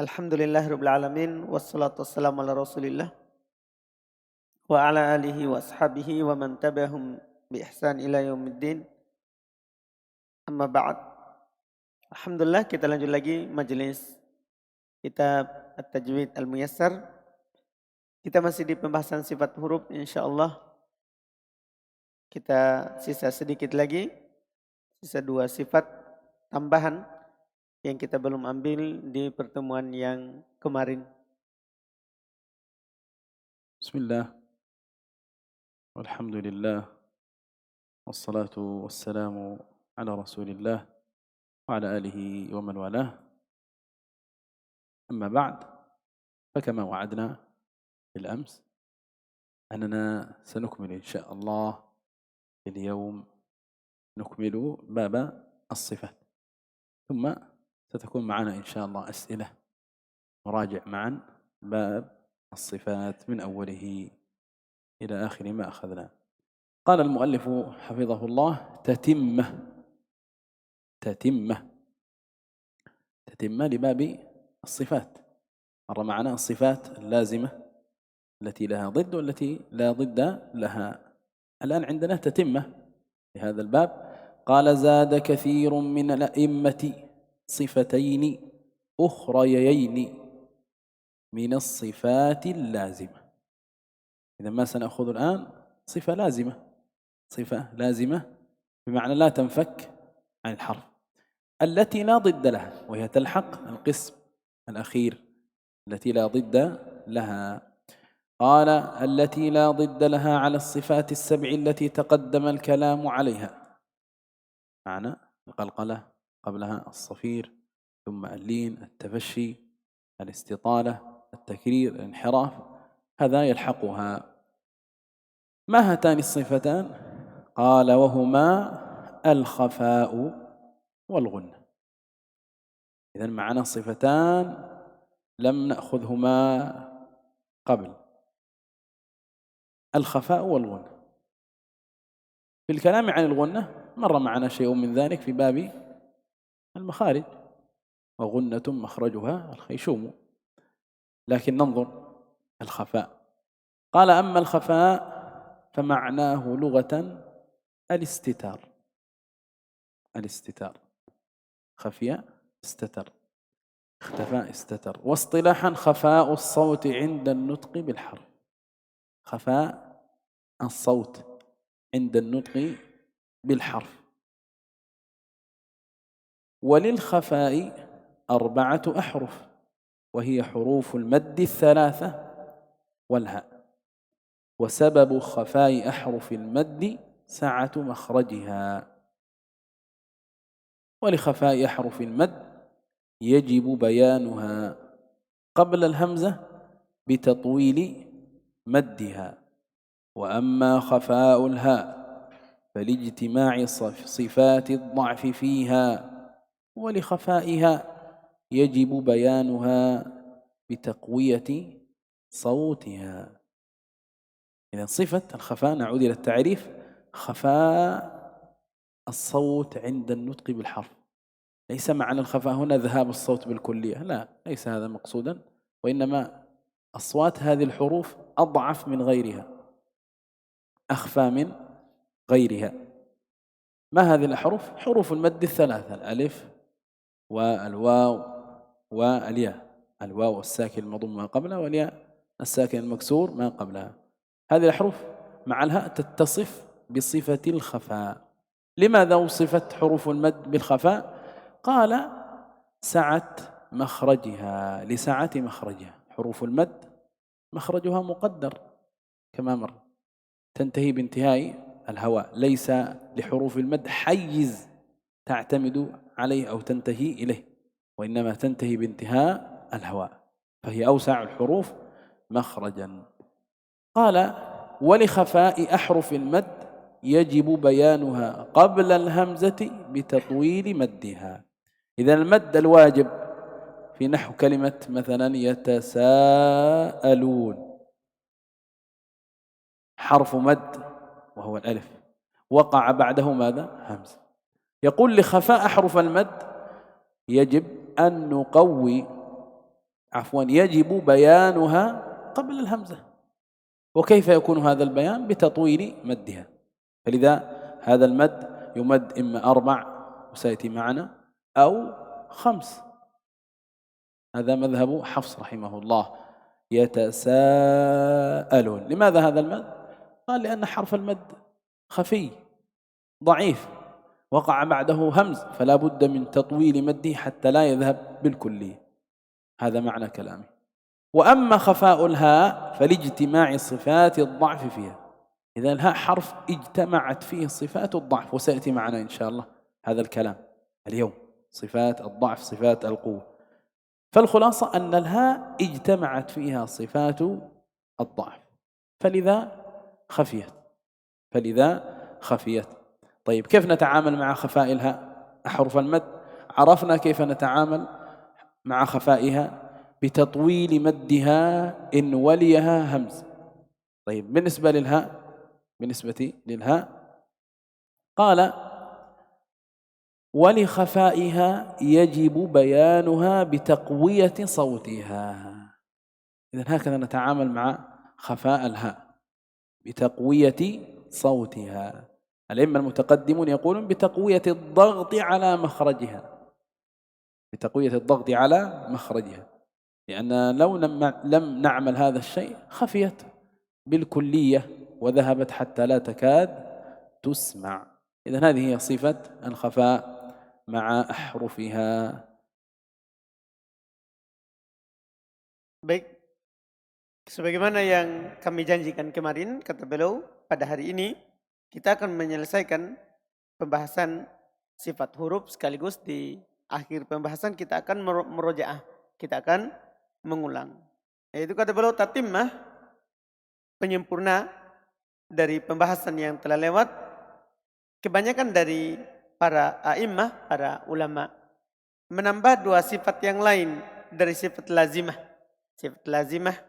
Alhamdulillahirabbil alamin wassalatu wassalamu ala Rasulillah wa ala alihi wa ashabihi wa man tabi'ahum bi ihsan ila yaumiddin. Amma ba'd. Alhamdulillah kita lanjut lagi majelis kitab At-Tajwid Al-Muyassar. Kita masih di pembahasan sifat huruf, insyaallah. Kita sisa sedikit lagi, sisa 2 sifat tambahan yang kita belum ambil di pertemuan yang kemarin. Bismillah, walhamdulillah, wassalatu wassalamu ala rasulillah wa ala alihi wa man walah. أما بعد، فكما وعدنا بالأمس أننا سنكمل إن شاء الله اليوم، نكمل باب الصفات، ثم ستكون معنا إن شاء الله أسئلة نراجع معا باب الصفات من أوله إلى آخر ما أخذنا. قال المؤلف حفظه الله: تتمة لباب الصفات. مر معنا الصفات اللازمة التي لها ضد والتي لا ضد لها. الآن عندنا تتمة لهذا الباب. قال: زاد كثير من الأئمة صفتين أخريين من الصفات اللازمة. إذا ما سنأخذ الآن صفة لازمة بمعنى لا تنفك عن الحرف، التي لا ضد لها، وهي تلحق القسم الأخير التي لا ضد لها. قال: التي لا ضد لها على الصفات السبع التي تقدم الكلام عليها. معنى القلقلة، قبلها الصفير، ثم اللين، التفشي، الاستطالة، التكرير، الانحراف، هذا يلحقها. ما هاتان الصفتان؟ قال: وهما الخفاء والغنة. إذن معنا صفتان لم نأخذهما قبل: الخفاء والغنة. في الكلام عن الغنة مر معنا شيء من ذلك في باب المخارج: وغنة مخرجها الخيشوم. لكن ننظر الخفاء. قال: أما الخفاء فمعناه لغة الاستتار. خفي استتر، اختفى استتر. واصطلاحا: خفاء الصوت عند النطق بالحرف. خفاء الصوت عند النطق بالحرف. وللخفاء 4 أحرف، وهي حروف المد 3 والهاء. وسبب خفاء أحرف المد سعة مخرجها. ولخفاء أحرف المد يجب بيانها قبل الهمزة بتطويل مدها. وأما خفاء الهاء فلاجتماع صفات الضعف فيها، ولخفائها يجب بيانها بتقوية صوتها. إذن صفة الخفاء، نعود إلى التعريف: خفاء الصوت عند النطق بالحرف. ليس معنى الخفاء هنا ذهاب الصوت بالكلية، لا، ليس هذا مقصودا، وإنما أصوات هذه الحروف أضعف من غيرها، أخفى من غيرها. ما هذه الأحرف؟ حروف المد 3: الألف والواو والياء. الواو الساكن المضم ما قبلها، والياء الساكن المكسور ما قبلها. هذه الأحرف مع الهاء تتصف بصفة الخفاء. لماذا وصفت حروف المد بالخفاء؟ قال: سعة مخرجها، لسعة مخرجها. حروف المد مخرجها مقدر كما مر، تنتهي بانتهاء الهواء، ليس لحروف المد حيز تعتمد عليه أو تنتهي إليه، وإنما تنتهي بانتهاء الهواء، فهي أوسع الحروف مخرجا. قال: ولخفاء أحرف المد يجب بيانها قبل الهمزة بتطويل مدها. إذا المد الواجب في نحو كلمة مثلا يتساءلون، حرف مد وهو الألف، وقع بعده ماذا؟ همزة. يقول: لخفاء أحرف المد يجب أن نقوي عفوا يجب بيانها قبل الهمزة. وكيف يكون هذا البيان؟ بتطويل مدها. فلذا هذا المد يمد إما 4 وسيأتي معنا أو 5. هذا مذهب حفص رحمه الله. يتساءلون. لماذا هذا المد؟ قال لأن حرف المد خفي ضعيف، وقع بعده همز، فلا بد من تطويل مده حتى لا يذهب بالكلية. هذا معنى كلامه. وأما خفاء الهاء فلاجتماع صفات الضعف فيها. إذا الهاء حرف اجتمعت فيه صفات الضعف، وسيأتي معنا إن شاء الله هذا الكلام اليوم، صفات الضعف، صفات القوة. فالخلاصة أن الهاء اجتمعت فيها صفات الضعف، فلذا خفيت. طيب كيف نتعامل مع خفاء الهاء أحرف المد؟ عرفنا كيف نتعامل مع خفائها، بتطويل مدها إن وليها همز. طيب بالنسبة للهاء قال ولخفائها يجب بيانها بتقوية صوتها. إذن هكذا نتعامل مع خفاء الهاء، بتقوية صوتها. الأئمة المتقدمون يقولون بتقوية الضغط على مخرجها، لأن لو لم نعمل هذا الشيء خفيت بالكلية وذهبت حتى لا تكاد تسمع. إذن هذه هي صفة الخفاء مع أحرفها. Baik, sebagaimana yang kami janjikan kemarin, kata beliau, pada hari ini kita akan menyelesaikan pembahasan sifat huruf, sekaligus di akhir pembahasan kita akan merojaah, kita akan mengulang. Yaitu kata beliau tatimmah, penyempurna dari pembahasan yang telah lewat. Kebanyakan dari para a'immah, para ulama, menambah 2 sifat yang lain dari sifat lazimah. Sifat lazimah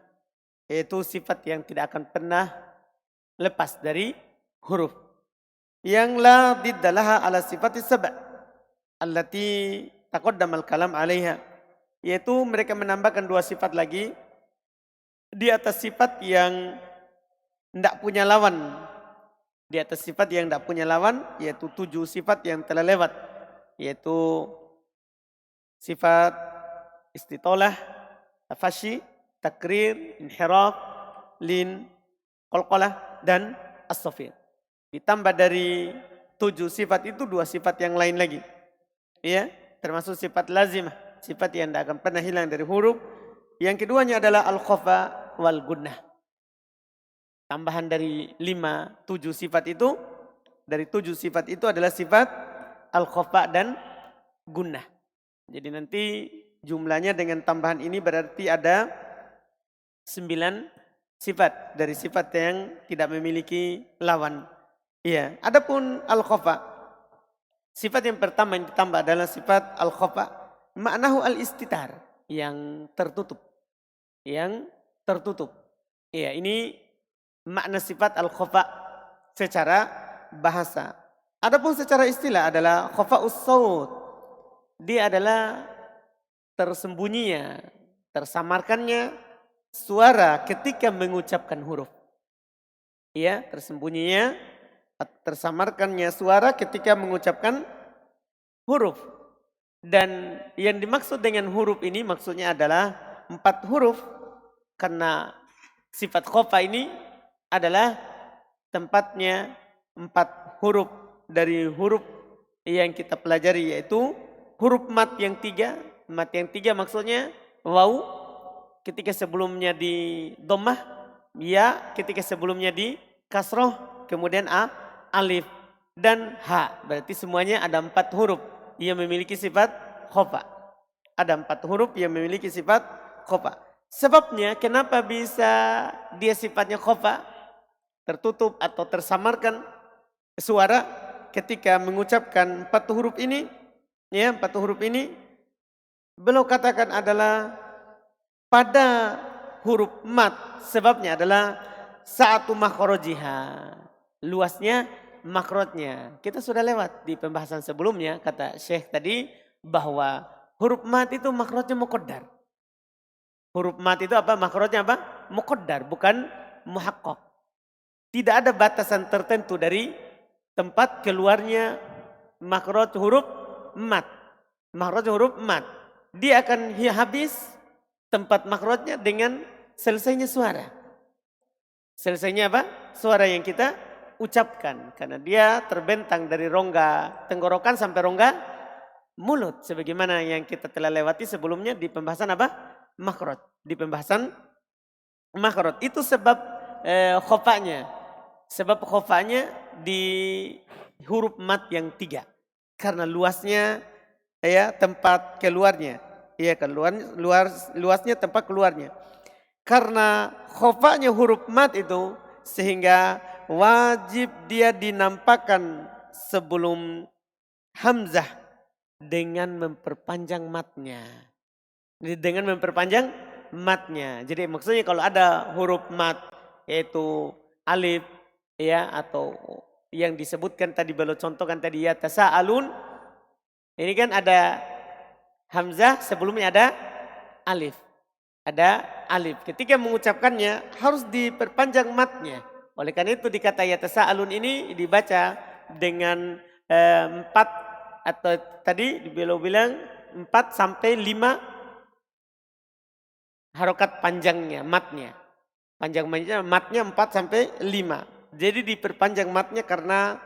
yaitu sifat yang tidak akan pernah lepas dari huruf. Yang la diddalaha ala sifati sab' allati taqaddama al-kalam 'alaiha. Yaitu mereka menambahkan 2 sifat lagi di atas sifat yang tidak punya lawan. Di atas sifat yang tidak punya lawan, yaitu 7 sifat yang telah lewat. Yaitu sifat istitolah, tafashi, takrir, inhiraf, lin, qalqalah, dan as-safir. Ditambah dari 7 sifat itu 2 sifat yang lain lagi. Ya, termasuk sifat lazimah, sifat yang tidak akan pernah hilang dari huruf. Yang keduanya adalah al-khafa wal gunnah. Tambahan dari 7 sifat itu, dari 7 sifat itu adalah sifat al-khafa dan gunnah. Jadi nanti jumlahnya dengan tambahan ini berarti ada 9 sifat dari sifat yang tidak memiliki lawan. Iya, adapun al-khafa, sifat yang pertama yang ditambah adalah sifat al-khafa, maknahu al-istitar, yang tertutup. Iya, ini makna sifat al-khafa secara bahasa. Adapun secara istilah adalah khafa'us saut. Dia adalah tersembunyinya, tersamarkannya suara ketika mengucapkan huruf. Ya, tersembunyinya, tersamarkannya suara ketika mengucapkan huruf. Dan yang dimaksud dengan huruf ini maksudnya adalah 4 huruf. Karena sifat khafa ini adalah tempatnya 4 huruf dari huruf yang kita pelajari, yaitu huruf mat yang 3. Mat yang 3 maksudnya waw ketika sebelumnya di dhammah, ya ketika sebelumnya di kasroh, kemudian alif dan ha. Berarti semuanya ada 4 huruf yang memiliki sifat khafa. Ada 4 huruf yang memiliki sifat khafa. Sebabnya kenapa bisa dia sifatnya khafa, tertutup atau tersamarkan suara ketika mengucapkan 4 huruf ini, ya 4 huruf ini, beliau katakan adalah pada huruf mat, sebabnya adalah sa'atu makhrajiha, luasnya makhrajnya. Kita sudah lewat di pembahasan sebelumnya, kata Syekh tadi bahwa huruf mat itu makhrajnya muqaddar. Huruf mat itu apa? Makhrajnya apa? Muqaddar, bukan muhaqqaq. Tidak ada batasan tertentu dari tempat keluarnya makhraj huruf mat. Makhraj huruf mat. Dia akan habis tempat makhrajnya dengan selesainya suara. Selesainya apa? Suara yang kita ucapkan. Karena dia terbentang dari rongga tenggorokan sampai rongga mulut. Sebagaimana yang kita telah lewati sebelumnya di pembahasan apa? Makhraj. Di pembahasan makhraj. Itu sebab khofanya. Sebab khofanya di huruf mat yang 3. Karena luasnya ya tempat keluarnya. Iya kan, luasnya tempat keluarnya. Karena khofanya huruf mat itu sehingga wajib dia dinampakkan sebelum hamzah dengan memperpanjang matnya. Dengan memperpanjang matnya. Jadi maksudnya kalau ada huruf mat yaitu alif ya atau yang disebutkan tadi beliau contohkan tadi ya tasa'alun. Ini kan ada hamzah sebelumnya ada alif. Ada alif. Ketika mengucapkannya harus diperpanjang matnya. Oleh karena itu dikata ya tasa'alun ini dibaca dengan 4 atau tadi beliau bilang 4 sampai 5 harokat panjangnya, matnya. Panjang matnya 4 sampai 5. Jadi diperpanjang matnya karena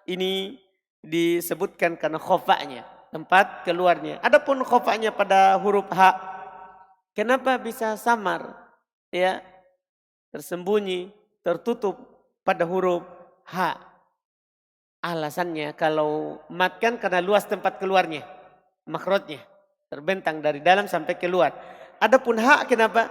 ini disebutkan karena khofanya, tempat keluarnya. Adapun khofanya pada huruf ha, kenapa bisa samar? Ya, tersembunyi, tertutup pada huruf H. Alasannya kalau mat kan karena luas tempat keluarnya, makhrajnya terbentang dari dalam sampai keluar. Adapun H kenapa?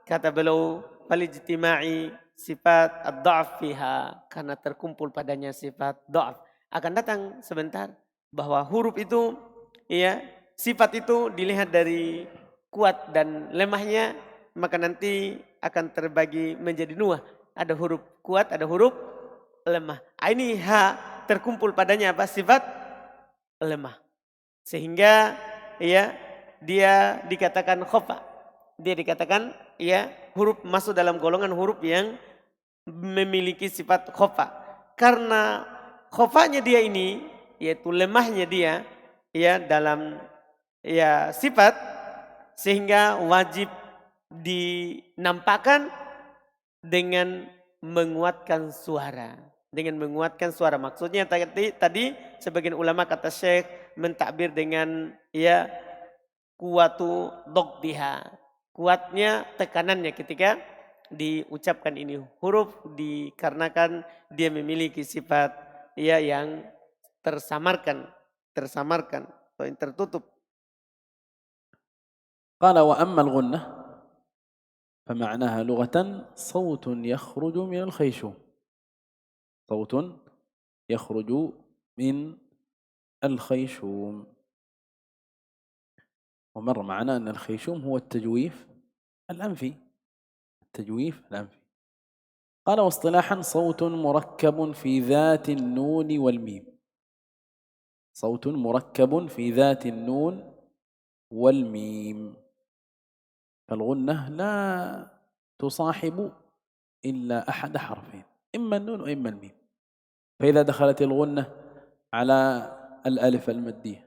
Kata beliau, falijtima'i sifat ad-dha'f fiha, karena terkumpul padanya sifat dha'f. Akan datang sebentar bahwa huruf itu ya, sifat itu dilihat dari kuat dan lemahnya, maka nanti akan terbagi menjadi 2. Ada huruf kuat, ada huruf lemah. Ini H terkumpul padanya apa? Sifat lemah. Sehingga ya dia dikatakan khofa. Dia dikatakan ya huruf masuk dalam golongan huruf yang memiliki sifat khofa. Karena khofanya dia ini yaitu lemahnya dia ya dalam ya sifat, sehingga wajib dinampakkan dengan menguatkan suara. Dengan menguatkan suara. Maksudnya tadi sebagian ulama kata Syekh mentakbir dengan ya kuatu dogbiha. Kuatnya tekanannya ketika diucapkan ini huruf dikarenakan dia memiliki sifat ya yang tersamarkan atau yang tertutup. قال وأما الغنة فمعناها لغة صوت يخرج من الخيشوم. صوت يخرج من الخيشوم. ومر معنا أن الخيشوم هو التجويف الأنفي. التجويف الأنفي. قال واصطلاحا صوت مركب في ذات النون والميم. صوت مركب في ذات النون والميم. فالغنة لا تصاحب إلا أحد حرفين، إما النون وإما الميم. فإذا دخلت الغنة على الألف المادية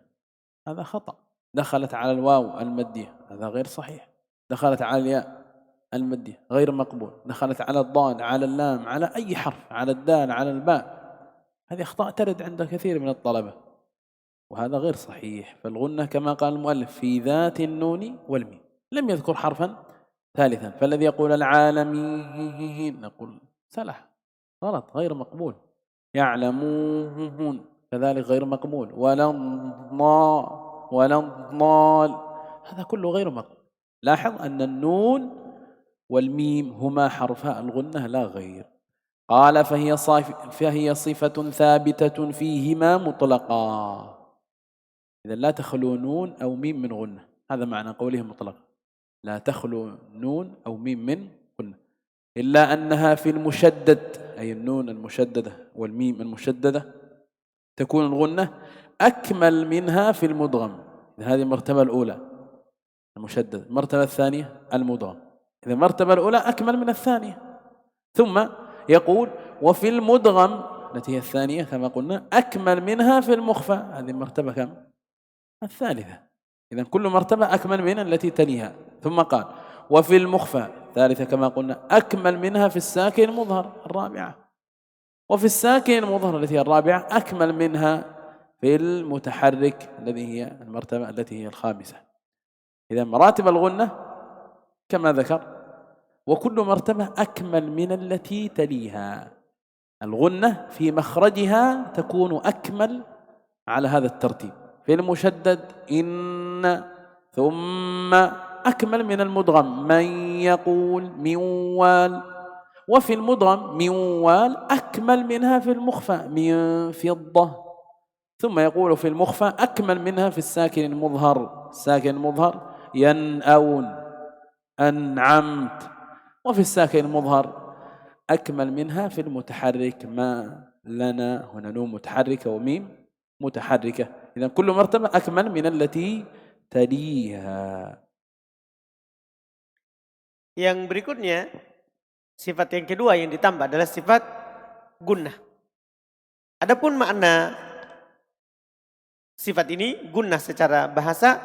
هذا خطأ، دخلت على الواو المادية هذا غير صحيح، دخلت على الياء المادية غير مقبول، دخلت على الضاد على اللام على أي حرف، على الدال على الباء، هذه أخطاء ترد عند كثير من الطلبة وهذا غير صحيح. فالغنة كما قال المؤلف في ذات النون والميم، لم يذكر حرفا ثالثا. فالذي يقول العالمين نقول سلح، غلط، غير مقبول. يعلمون كذلك غير مقبول. ولا الضال هذا كله غير مقبول. لاحظ أن النون والميم هما حرفا الغنة لا غير. قال فهي صفة ثابتة فيهما مطلقا. إذا لا تخلو نون أو ميم من غنة، هذا معنى قوله مطلقا، لا تخلو نون أو ميم من غنة، إلا أنها في المشدد، أي النون المشددة والميم المشددة تكون الغنة أكمل منها في المدغم. هذه المرتبة الأولى. المشدد. المرتبة الثانية المدغم. إذا المرتبة الأولى أكمل من الثانية. ثم يقول وفي المدغم التي هي الثانية كما قلنا أكمل منها في المخفى. هذه المرتبة كم؟ الثالثة. إذا كل مرتبة أكمل من التي تليها. ثم قال وفي المخفى الثالثة كما قلنا أكمل منها في الساكن المظهر الرابعة. وفي الساكن المظهر التي هي الرابعة أكمل منها في المتحرك الذي هي المرتبة التي هي الخامسة. إذا مراتب الغنة كما ذكر، وكل مرتبة أكمل من التي تليها. الغنة في مخرجها تكون أكمل على هذا الترتيب. في المشدد إن، ثم أكمل من المدغم من يقول منوال. وفي المدغم منوال أكمل منها في المخفى من فضة. ثم يقول في المخفى أكمل منها في الساكن المظهر. الساكن المظهر ينأون أنعمت. وفي الساكن المظهر أكمل منها في المتحرك ما لنا. هنا نون متحركة وميم متحركة. إذا كل مرتبة أكمل من التي تليها. Yang berikutnya, sifat yang kedua yang ditambah adalah sifat gunnah. Adapun makna sifat ini, gunnah secara bahasa,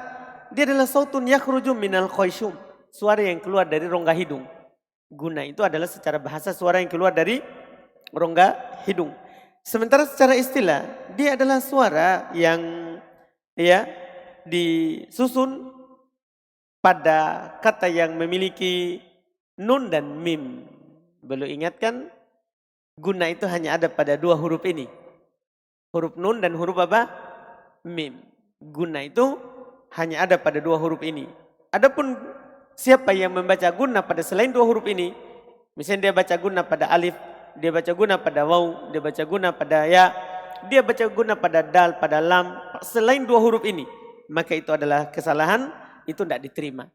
dia adalah sautun yakhruju minal khayshum, suara yang keluar dari rongga hidung. Gunnah itu adalah secara bahasa suara yang keluar dari rongga hidung. Sementara secara istilah, dia adalah suara yang disusun pada kata yang memiliki nun dan mim. Belum ingatkan, gunnah itu hanya ada pada dua huruf ini. Huruf nun dan huruf apa? Mim. Gunnah itu hanya ada pada dua huruf ini. Adapun siapa yang membaca gunnah pada selain dua huruf ini, misalnya dia baca gunnah pada alif, dia baca gunnah pada waw, dia baca gunnah pada ya, dia baca gunnah pada dal, pada lam, selain dua huruf ini, maka itu adalah kesalahan, itu tidak diterima.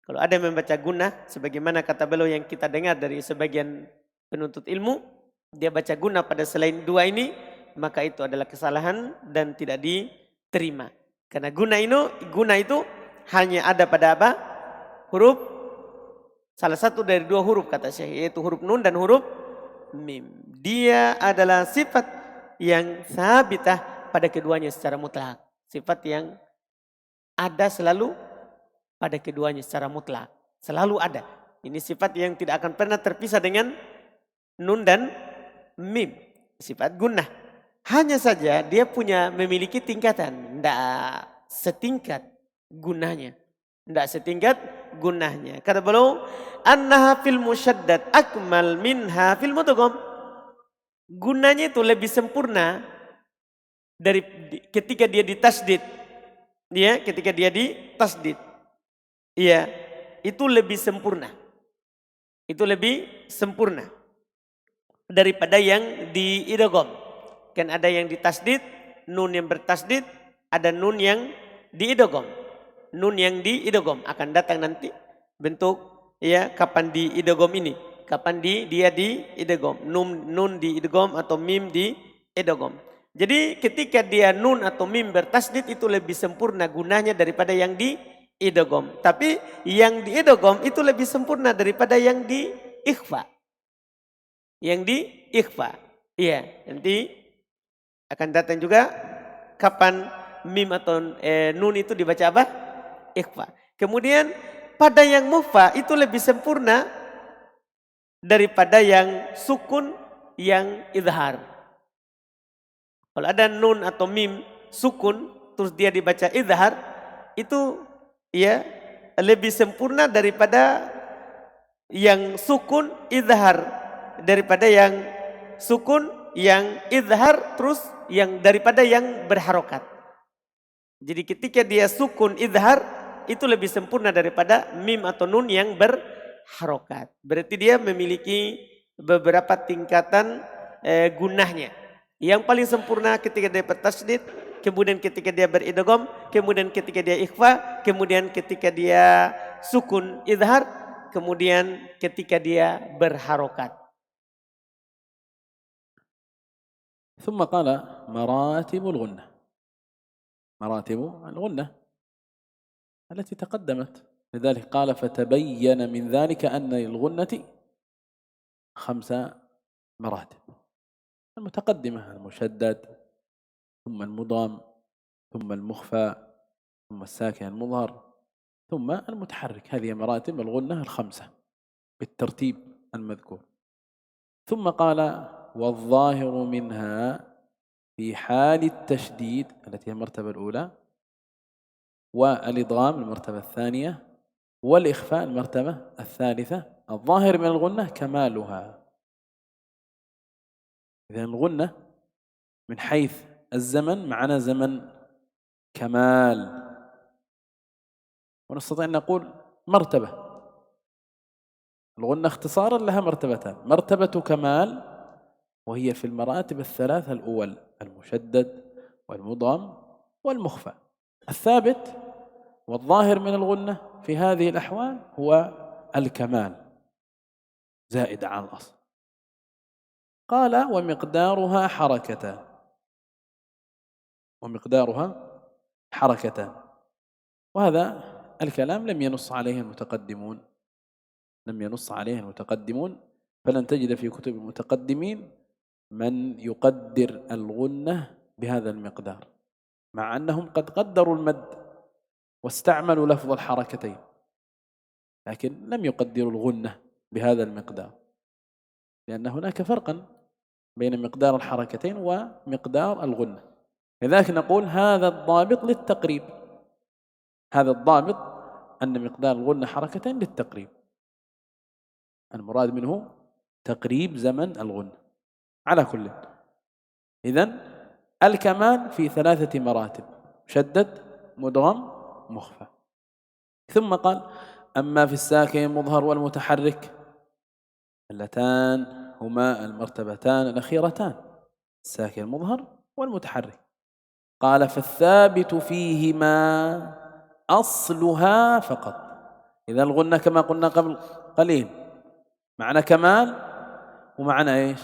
Kalau ada yang membaca gunnah, sebagaimana kata beliau yang kita dengar dari sebagian penuntut ilmu, dia baca gunnah pada selain dua ini, maka itu adalah kesalahan dan tidak diterima. Karena gunnah itu hanya ada pada apa? Huruf, salah satu dari dua huruf kata Syekh, yaitu huruf nun dan huruf mim. Dia adalah sifat yang sabitah pada keduanya secara mutlak. Sifat yang ada selalu pada keduanya secara mutlak. Selalu ada. Ini sifat yang tidak akan pernah terpisah dengan nun dan mim. Sifat gunnah. Hanya saja dia memiliki tingkatan. Tidak setingkat gunnahnya. Tidak setingkat gunnahnya. Kata beliau, annaha fil musyaddad akmal minha fil mudgham. Gunnahnya itu lebih sempurna dari ketika dia ditasdid. Ya, ketika dia ditasdid. Iya, itu lebih sempurna. Itu lebih sempurna daripada yang diidgham. Kan ada yang ditasdid, nun yang bertasdid, ada nun yang diidgham. Nun yang diidgham akan datang nanti bentuk ya kapan diidgham ini, kapan dia diidgham, nun diidgham atau mim diidgham. Jadi ketika dia nun atau mim bertasdid itu lebih sempurna gunanya daripada yang diidgham. Tapi yang diidgham itu lebih sempurna daripada yang diikhfa. Yang diikhfa. Iya, nanti akan datang juga kapan mim atau nun itu dibaca apa? Ikhfa. Kemudian pada yang mufa itu lebih sempurna daripada yang sukun yang idhar. Kalau ada nun atau mim sukun terus dia dibaca idhar, itu ya lebih sempurna daripada yang sukun idhar, daripada yang sukun yang idhar terus yang daripada yang berharokat. Jadi ketika dia sukun idhar itu lebih sempurna daripada mim atau nun yang berharokat. Berarti dia memiliki beberapa tingkatan gunnahnya. Yang paling sempurna ketika dia bertasdid, kemudian ketika dia beridgham, kemudian ketika dia ikhfa, kemudian ketika dia sukun idhar, kemudian ketika dia berharokat. ثم قال مراتب الغنة. مراتب الغنة التي تقدمت. لذلك قال فتبين من ذلك أن للغنة 5 مراتب. المتقدمة المشدد، ثم المضغم، ثم المخفى، ثم الساكن المظهر، ثم المتحرك. هذه مراتب الغنة 5 بالترتيب المذكور. ثم قال والظاهر منها في حال التشديد التي هي المرتبة الأولى، والإدغام المرتبة الثانية، والإخفاء المرتبة الثالثة. الظاهر من الغنة كمالها. إذن الغنة من حيث الزمن معنا زمن كمال، ونستطيع أن نقول مرتبة. الغنة اختصارا لها مرتبتان: مرتبة كمال وهي في المراتب الثلاثة الأول، المشدد والمضغم والمخفى. الثابت والظاهر من الغنة في هذه الأحوال هو الكمال زائد عن الأصل. قال ومقدارها حركتان. ومقدارها حركتان، وهذا الكلام لم ينص عليه المتقدمون، لم ينص عليه المتقدمون، فلن تجد في كتب المتقدمين من يقدر الغنة بهذا المقدار، مع أنهم قد قدروا المد واستعملوا لفظ الحركتين، لكن لم يقدروا الغنة بهذا المقدار، لأن هناك فرقا بين مقدار الحركتين ومقدار الغنة. لذلك نقول هذا الضابط للتقريب، هذا الضابط أن مقدار الغنة حركتين للتقريب، المراد منه تقريب زمن الغنة. على كل، إذن الكمال في 3 مراتب: مشدد، مدغم، مخفى. ثم قال أما في الساكن المظهر والمتحرك اللتان هما المرتبتان الأخيرتان، الساكن المظهر والمتحرك، قال فالثابت فيهما أصلها فقط. إذا الغنة كما قلنا قبل قليل معنى كمال ومعنى إيش؟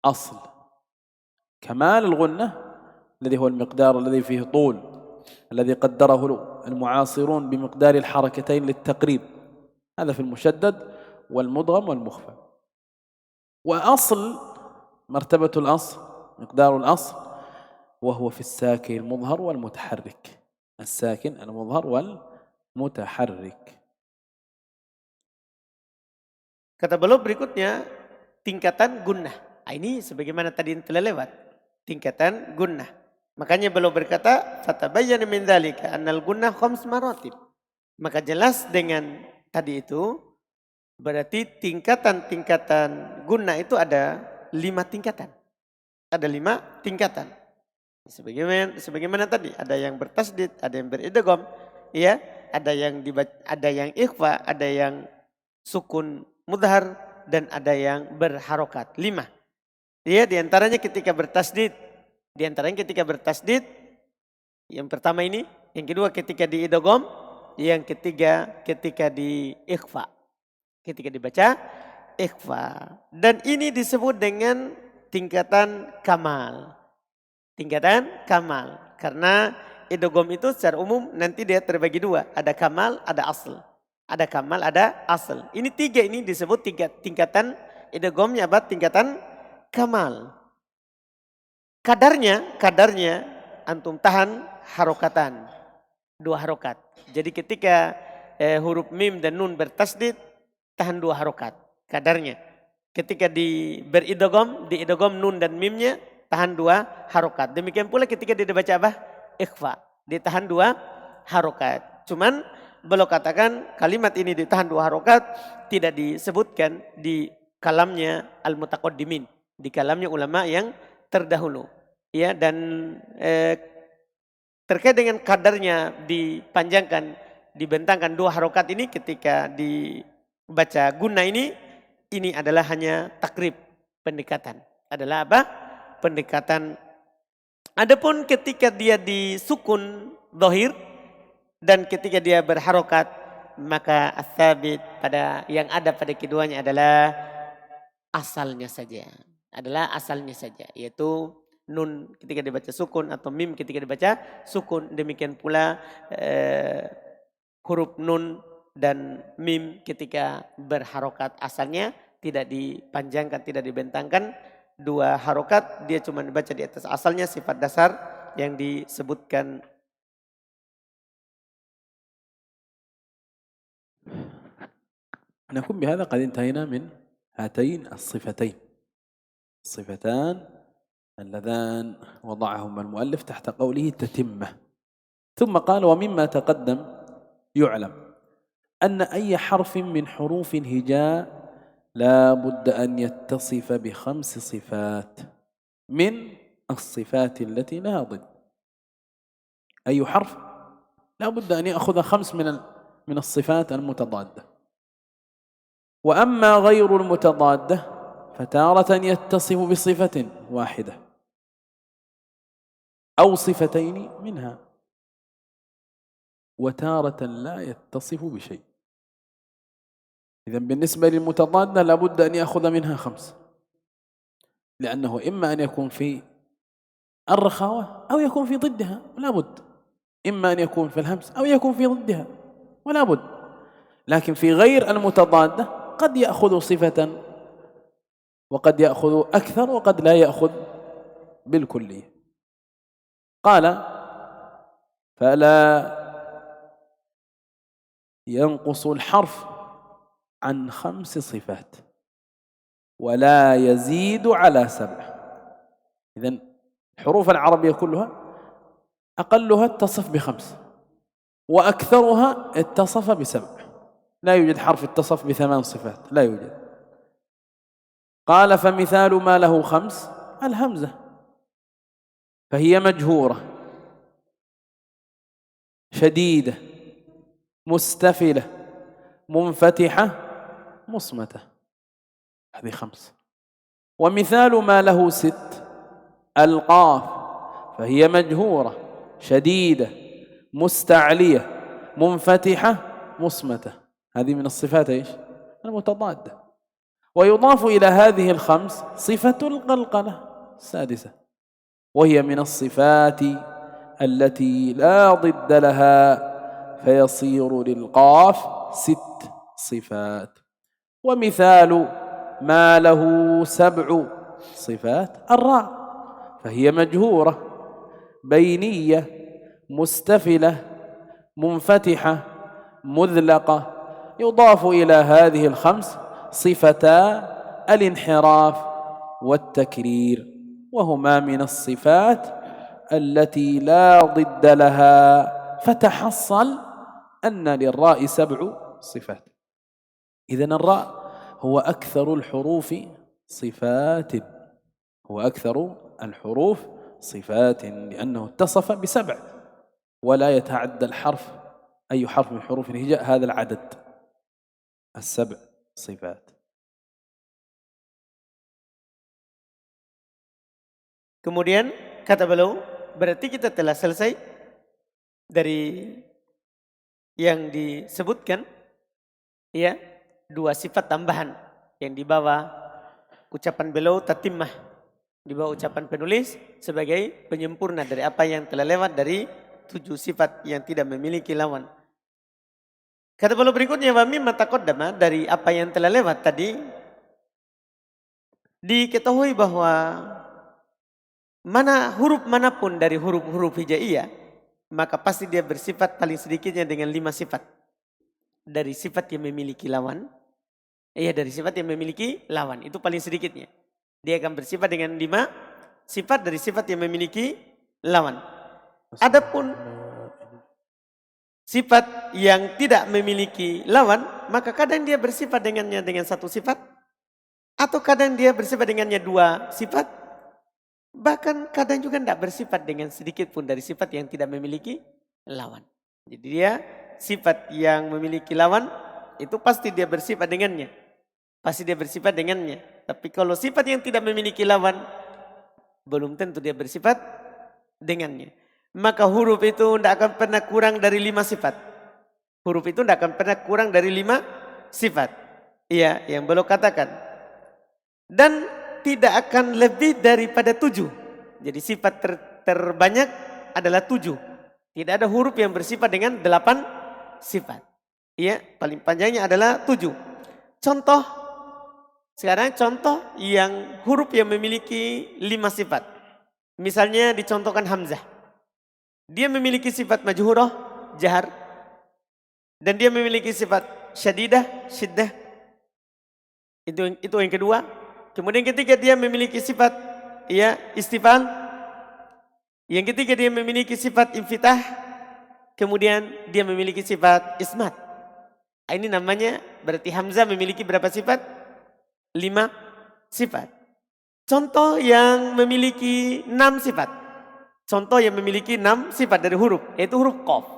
أصل. كمال الغنة الذي هو المقدار الذي فيه طول، الذي قدره المعاصرون بمقدار الحركتين للتقريب، هذا في المشدد والمدغم والمخفى. وأصل مرتبة الأصل، مقدار الأصل، وهو في الساكن المظهر والمتحرك، الساكن المظهر والمتحرك. Kata beliau berikutnya tingkatan gunnah. Ini sebagaimana tadi yang telah lewat, tingkatan gunnah. Makanya beliau berkata fatabayyana min dzalika annal gunnah 5 maratib. Maka jelas dengan tadi itu berarti tingkatan-tingkatan gunnah itu ada 5 tingkatan. Ada 5 tingkatan. Sebagaimana tadi ada yang bertasdid, ada yang beridgham, ya, ada yang ikhfa, ada yang sukun mudhar, dan ada yang berharokat. 5. Ya, diantaranya ketika bertasdid. Yang pertama ini, yang kedua ketika diidgham, yang ketiga ketika di ikhfa. Ketika dibaca ikhfa. Dan ini disebut dengan tingkatan kamal. Tingkatan kamal. Karena idgham itu secara umum nanti dia terbagi 2. Ada kamal, ada asl. Ada kamal, ada asal. Ini 3 ini disebut tingkatan idghamnya apa? Tingkatan kamal. Kadarnya antum tahan harokatan. 2 harokat. Jadi ketika huruf mim dan nun bertasdid, tahan 2 harokat. Kadarnya. Ketika diidgham nun dan mimnya, tahan 2 harokat. Demikian pula ketika dia dibaca apa? Ikhfa. Ditahan 2 harokat. Cuman beliau katakan kalimat ini ditahan 2 harokat tidak disebutkan di kalamnya al-mutaqaddimin, di kalamnya ulama yang terdahulu. Ya, dan terkait dengan kadarnya dipanjangkan, dibentangkan 2 harokat ini ketika dibaca guna ini adalah hanya takrib, pendekatan. Adalah apa? Pendekatan. Adapun ketika dia disukun dhahir dan ketika dia berharokat, maka as-sabit pada yang ada pada keduanya adalah asalnya saja. Yaitu nun ketika dibaca sukun atau mim ketika dibaca sukun. Demikian pula huruf nun dan mim ketika berharokat. Asalnya tidak dipanjangkan, tidak dibentangkan. 2 harokat dia cuma dibaca di atas asalnya sifat dasar yang disebutkan. نكون بهذا قد انتهينا من هاتين الصفتين، الصفتان اللذان وضعهما المؤلف تحت قوله تتمة. ثم قال ومما تقدم يعلم أن أي حرف من حروف الهجاء لا بد أن يتصف ب5 صفات من الصفات التي لها ضد. أي حرف لا بد أن يأخذ 5 من الصفات المتضادة. وأما غير المتضادة فتارة يتصف بصفة واحدة أو صفتين منها، وتارة لا يتصف بشيء. إذن بالنسبة للمتضادة لابد أن يأخذ منها 5، لأنه إما أن يكون في الرخاوة أو يكون في ضدها ولا بد، إما أن يكون في الهمس أو يكون في ضدها ولا بد. لكن في غير المتضادة قد يأخذ صفة وقد يأخذ أكثر وقد لا يأخذ بالكلية. قال فلا ينقص الحرف عن 5 صفات ولا يزيد على 7. إذن الحروف العربية كلها أقلها اتصف ب5 وأكثرها اتصف ب7. لا يوجد حرف اتصف ب8 صفات، لا يوجد. قال فمثال ما له 5 الهمزة، فهي مجهورة شديدة مستفلة منفتحة مصمتة، هذه 5. ومثال ما له 6 القاف، فهي مجهورة شديدة مستعلية منفتحة مصمتة، هذه من الصفات ايش؟ المتضادة. ويضاف إلى هذه 5 صفة القلقلة السادسة، وهي من الصفات التي لا ضد لها، فيصير للقاف 6 صفات. ومثال ما له 7 صفات الراء، فهي مجهورة بينية مستفلة منفتحة مذلقة. يضاف إلى هذه 5 صفتا الانحراف والتكرير، وهما من الصفات التي لا ضد لها، فتحصل أن للراء 7 صفات. إذن الراء هو أكثر الحروف صفات، هو أكثر الحروف صفات لأنه اتصف ب7 ولا يتعدى الحرف أي حرف من حروف الهجاء هذا العدد 7 صفات. Kemudian kata beliau, berarti kita telah selesai dari yang disebutkan, ya, 2 sifat tambahan yang dibawa ucapan beliau tatimah, dibawa ucapan penulis sebagai penyempurna dari apa yang telah lewat dari 7 sifat yang tidak memiliki lawan. Kata beliau berikutnya, wa mimma taqaddama, dari apa yang telah lewat tadi diketahui bahwa huruf manapun dari huruf-huruf hijaiyah, maka pasti dia bersifat paling sedikitnya dengan 5 sifat. Dari sifat yang memiliki lawan, dari sifat yang memiliki lawan, itu paling sedikitnya. Dia akan bersifat dengan 5 sifat dari sifat yang memiliki lawan. Adapun sifat yang tidak memiliki lawan, maka kadang dia bersifat dengannya dengan 1 sifat, atau kadang dia bersifat dengannya 2 sifat, bahkan kadang juga tidak bersifat dengan sedikit pun dari sifat yang tidak memiliki lawan. Jadi dia sifat yang memiliki lawan itu pasti dia bersifat dengannya. Pasti dia bersifat dengannya. Tapi kalau sifat yang tidak memiliki lawan, belum tentu dia bersifat dengannya. Maka huruf itu tidak akan pernah kurang dari 5 sifat. Huruf itu tidak akan pernah kurang dari 5 sifat. Iya, yang beliau katakan. Dan tidak akan lebih daripada 7. Jadi sifat terbanyak adalah 7. Tidak ada huruf yang bersifat dengan 8 sifat. Ya, paling panjangnya adalah 7. Contoh, sekarang contoh yang huruf yang memiliki 5 sifat. Misalnya dicontohkan Hamzah. Dia memiliki sifat majhurah, jahar. Dan dia memiliki sifat syadidah, syiddah. Itu yang kedua. Kemudian ketiga dia memiliki sifat ya istifal. Yang ketiga dia memiliki sifat infitah. Kemudian dia memiliki sifat ismat. Ini namanya berarti Hamzah memiliki berapa sifat? 5 sifat. Contoh yang memiliki 6 sifat. Contoh yang memiliki 6 sifat dari huruf, yaitu huruf qaf.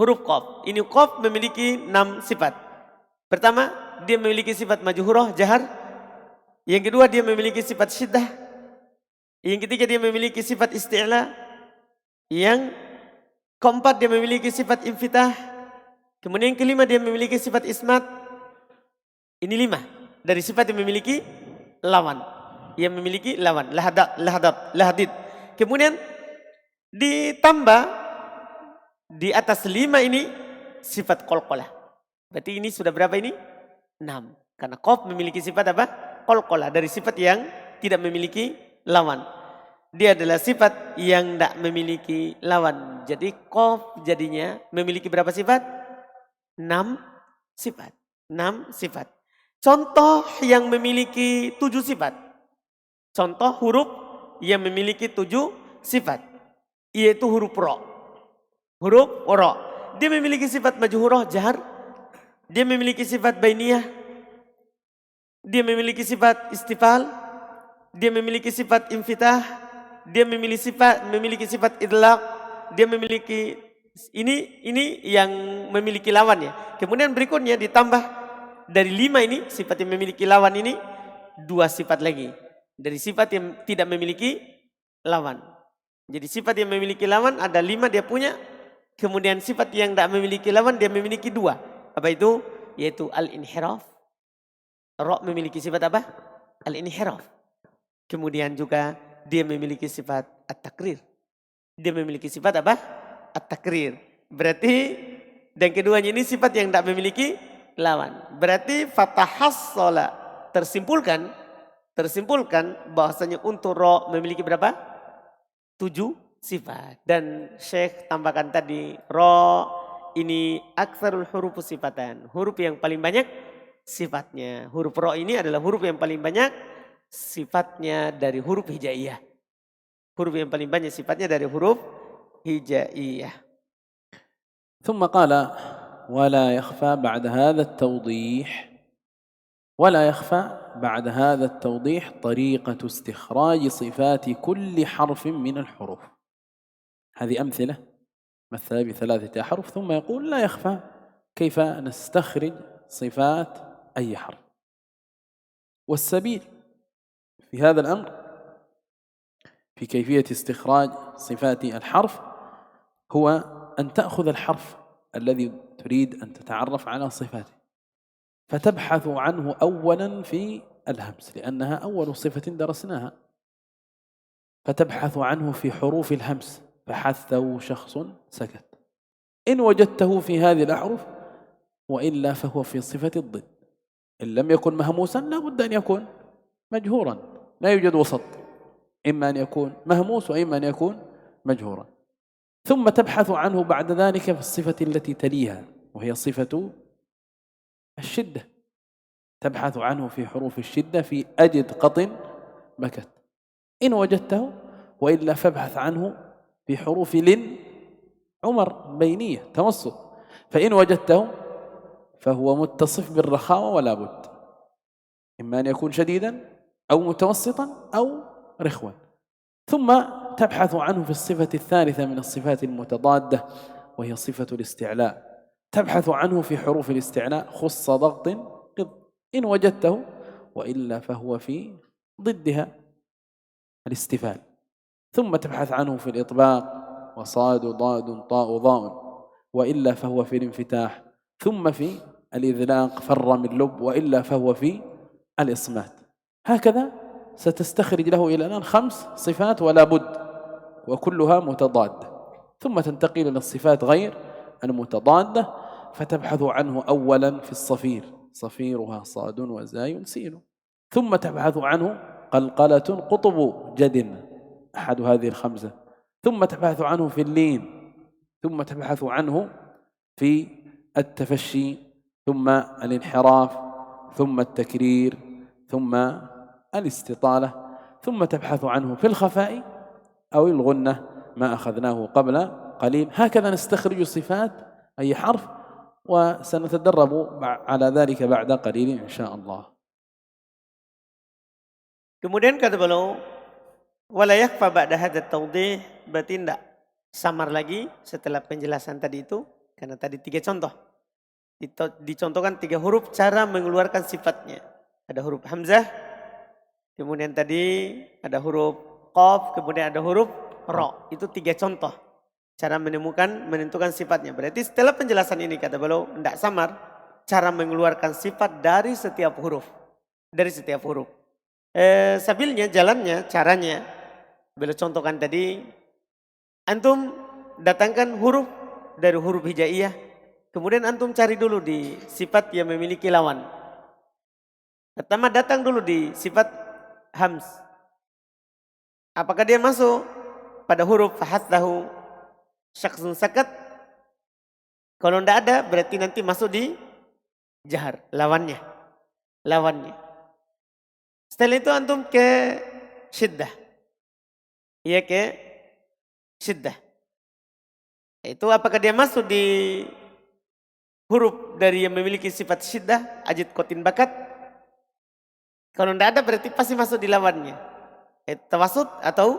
Huruf qaf. Ini qaf memiliki 6 sifat. Pertama, dia memiliki sifat majhurah, jahar. Yang kedua, dia memiliki sifat syiddah. Yang ketiga, dia memiliki sifat isti'la. Yang keempat, dia memiliki sifat infitah. Kemudian yang kelima, dia memiliki sifat ismat. Ini 5 dari sifat yang memiliki lawan. Yang memiliki lawan, lahadid. Kemudian ditambah di atas 5 ini sifat qalqalah. Berarti ini sudah berapa ini? 6. Karena qaf memiliki sifat apa? Qalqalah, dari sifat yang tidak memiliki lawan. Dia adalah sifat yang tidak memiliki lawan. Jadi qaf jadinya memiliki berapa sifat? 6 sifat. 6 sifat. Contoh yang memiliki 7 sifat. Contoh huruf yang memiliki 7 sifat. Yaitu huruf ra. Huruf ra. Dia memiliki sifat majhurah, jahar. Dia memiliki sifat bainiyah. Dia memiliki sifat istifal. Dia memiliki sifat infitah. Dia memiliki sifat idlaq. Dia memiliki ini yang memiliki lawannya. Kemudian berikutnya ditambah dari 5 ini sifat yang memiliki lawan ini 2 sifat lagi. Dari sifat yang tidak memiliki lawan. Jadi sifat yang memiliki lawan ada 5 dia punya. Kemudian sifat yang tidak memiliki lawan dia memiliki 2. Apa itu? Yaitu al-inhiraf. Ra memiliki sifat apa? Al-inhiraf. Kemudian juga dia memiliki sifat at-takrir. Dia memiliki sifat apa? At-takrir. Berarti dan keduanya ini sifat yang tidak memiliki lawan. Berarti fatahassala tersimpulkan bahwasanya untuk ra memiliki berapa? 7 sifat. Dan Syekh tambahkan tadi ra ini aktsarul huruf sifatan. Huruf yang paling banyak sifatnya. Huruf ra ini adalah huruf yang paling banyak sifatnya dari huruf hijaiyah. Huruf yang paling banyak sifatnya dari huruf hijaiyah. ثم قال ولا يخفى بعد هذا التوضيح طريقة استخراج صفات كل حرف من الحروف. هذه أمثلة مثل ب3 أحرف ثم يقول لا يخفى كيف نستخرج صفات أي حرف. والسبيل في هذا الأمر في كيفية استخراج صفات الحرف هو أن تأخذ الحرف الذي تريد أن تتعرف على صفاته فتبحث عنه أولا في الهمس لأنها أول صفة درسناها، فتبحث عنه في حروف الهمس بحثه شخص سكت، إن وجدته في هذه الأحرف وإلا فهو في صفة الضد. إن لم يكن مهموسا لا بد أن يكون مجهورا، لا يوجد وسط، إما أن يكون مهموس وإما أن يكون مجهورا. ثم تبحث عنه بعد ذلك في الصفة التي تليها وهي صفة الشدة، تبحث عنه في حروف الشدة في أجد قط بكت، إن وجدته وإلا فابحث عنه في حروف لن عمر بينية توسط، فإن وجدته فهو متصف بالرخاوة ولا بد، إما أن يكون شديدا أو متوسطا أو رخوا. ثم تبحث عنه في الصفة الثالثة من الصفات المتضادة وهي صفة الاستعلاء، تبحث عنه في حروف الاستعلاء خص ضغط قض، إن وجدته وإلا فهو في ضدها الاستفال. ثم تبحث عنه في الإطباق وصاد ضاد طاء ضاء وإلا فهو في الانفتاح، ثم في الإذلاق فر من لب وإلا فهو في الإصمات. هكذا ستستخرج له إلى الآن 5 صفات ولا بد وكلها متضادة، ثم تنتقل إلى الصفات غير المتضادة فتبحث عنه أولا في الصفير، صفيرها صاد وزاي سين، ثم تبحث عنه قلقلة قطب جد أحد هذه الخمسة، ثم تبحث عنه في اللين، ثم تبحث عنه في التفشي، ثم الانحراف، ثم التكرير، ثم الاستطالة، ثم تبحث عنه في الخفاء أو الغنة ما أخذناه قبل قليل. هكذا نستخرج صفات أي حرف، وسنتدرب على ذلك بعد قليل إن شاء الله. Kemudian kata beliau, wala yakfa ba'da hadzal tawdih, berarti tidak samar lagi setelah penjelasan tadi itu, karena tadi 3 contoh. Dicontohkan 3 huruf cara mengeluarkan sifatnya. Ada huruf hamzah, kemudian tadi ada huruf qaf, kemudian ada huruf ra. Itu 3 contoh cara menentukan sifatnya. Berarti setelah penjelasan ini kata beliau tidak samar cara mengeluarkan sifat dari setiap huruf. Dari setiap huruf. Sabilnya, jalannya, caranya beliau contohkan tadi, antum datangkan huruf dari huruf hijaiyah, kemudian antum cari dulu di sifat yang memiliki lawan. Pertama datang dulu di sifat hams. Apakah dia masuk pada huruf fahathahu syakhsun sakat? Kalau tidak ada berarti nanti masuk di jahar, lawannya. Setelah itu antum ke syiddah. Iya, ke syiddah. Itu apakah dia masuk di huruf dari yang memiliki sifat syiddah, ajid kotin bakat? Kalau tidak ada berarti pasti masuk di lawannya. Tawasud atau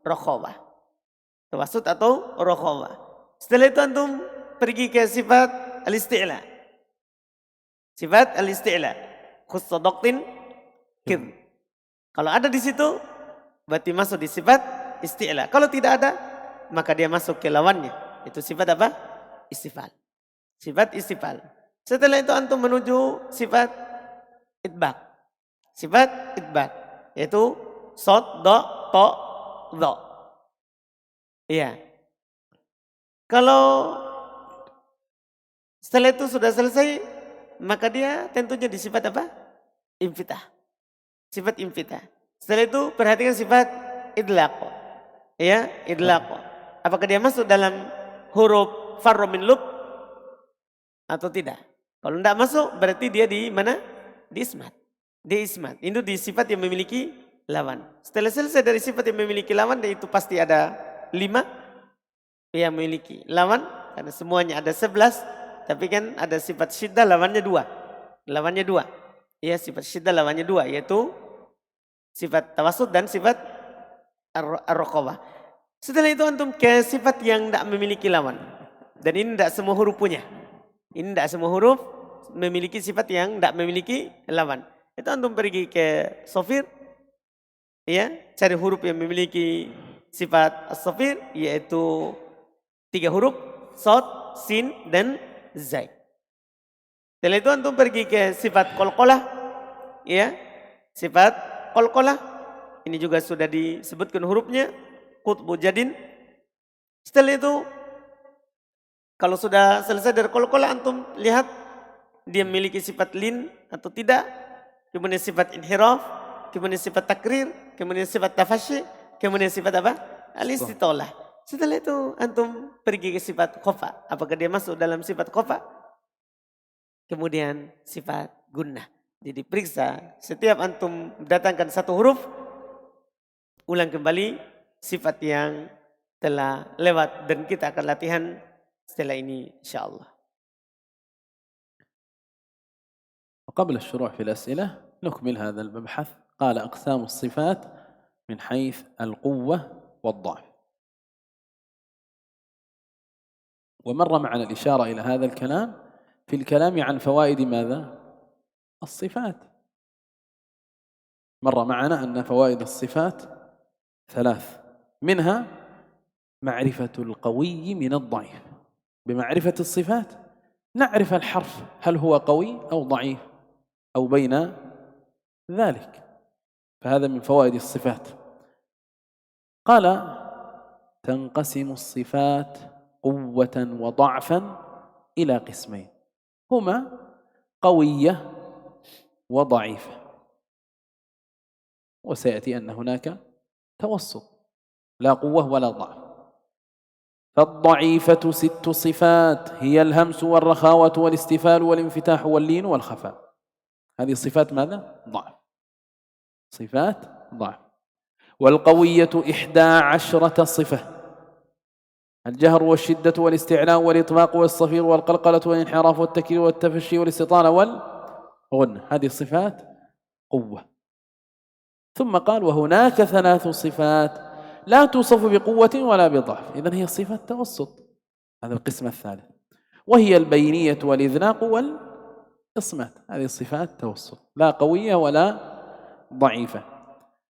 rokhawah. Tawasud atau rokhawah. Setelah itu antum pergi ke sifat al-isti'la. Sifat al-isti'la. Khussadaqtin kir. Kalau ada di situ berarti masuk di sifat isti'la. Kalau tidak ada maka dia masuk ke lawannya. Itu sifat apa? Istifal. Sifat istifal. Setelah itu antum menuju sifat itbaq. Sifat itbaq yaitu sod, do, to, do. Iya. Kalau setelah itu sudah selesai maka dia tentunya di sifat apa? Infitah. Sifat infitah. Setelah itu perhatikan sifat idlaq. Ya, idlaq. Apakah dia masuk dalam huruf farra min lub atau tidak? Kalau tidak masuk berarti dia di mana? Di ismat. Di ismat. Itu di sifat yang memiliki lawan. Setelah selesai dari sifat yang memiliki lawan, itu pasti ada 5 yang memiliki lawan. Karena semuanya ada 11. Tapi kan ada sifat syiddah lawannya 2. Lawannya 2. Ya, sifat syiddah lawannya 2. Yaitu sifat tawasud dan sifat ar-raqabah. Setelah itu antum ke sifat yang tidak memiliki lawan. Dan ini tidak semua huruf punya. Ini tidak semua huruf memiliki sifat yang tidak memiliki lawan. Itu antum pergi ke sofir. Ya, cari huruf yang memiliki sifat as-sofir. Yaitu 3 huruf. Sod, sin, dan zai. Setelah itu antum pergi ke sifat qalqalah. Ya, sifat qalqalah. Ini juga sudah disebutkan hurufnya. Qutbu jadin. Setelah itu kalau sudah selesai dari qalqalah antum lihat dia memiliki sifat lin atau tidak. Kemudian sifat inhiraf, kemudian sifat takrir, kemudian sifat tafashi, kemudian sifat apa? Al-istitalah. Setelah itu antum pergi ke sifat khofa. Apakah dia masuk dalam sifat khofa? Kemudian sifat gunnah. Jadi periksa setiap antum datangkan satu huruf, ulang kembali sifat yang telah lewat dan kita akan latihan setelah ini insyaallah. وقبل الشروع في الأسئلة نكمل هذا المبحث. قال أقسام الصفات من حيث القوة والضعف. ومر معنا الإشارة إلى هذا الكلام في الكلام عن فوائد ماذا؟ الصفات. مر معنا أن فوائد الصفات 3 منها معرفة القوي من الضعيف. بمعرفة الصفات نعرف الحرف هل هو قوي أو ضعيف أو بين ذلك. فهذا من فوائد الصفات. قال تنقسم الصفات قوة وضعفا إلى قسمين هما قوية وضعيفة، وسيأتي أن هناك توسط لا قوة ولا ضعف. فالضعيفة 6 صفات هي الهمس والرخاوة والاستفال والانفتاح واللين والخفاء. هذه صفات ماذا؟ ضعف، صفات ضعف. والقوية 11 صفة: الجهر والشدة والاستعلاء والإطباق والصفير والقلقلة والانحراف والتكرير والتفشي والاستطالة والغنة. هذه صفات قوة. ثم قال: وهناك 3 صفات لا توصف بقوة ولا بضعف، إذن هي صفة توسط. هذا القسم الثالث، وهي البينية والإذلاق والإصمات. هذه صفات توسط لا قوية ولا ضعيفة.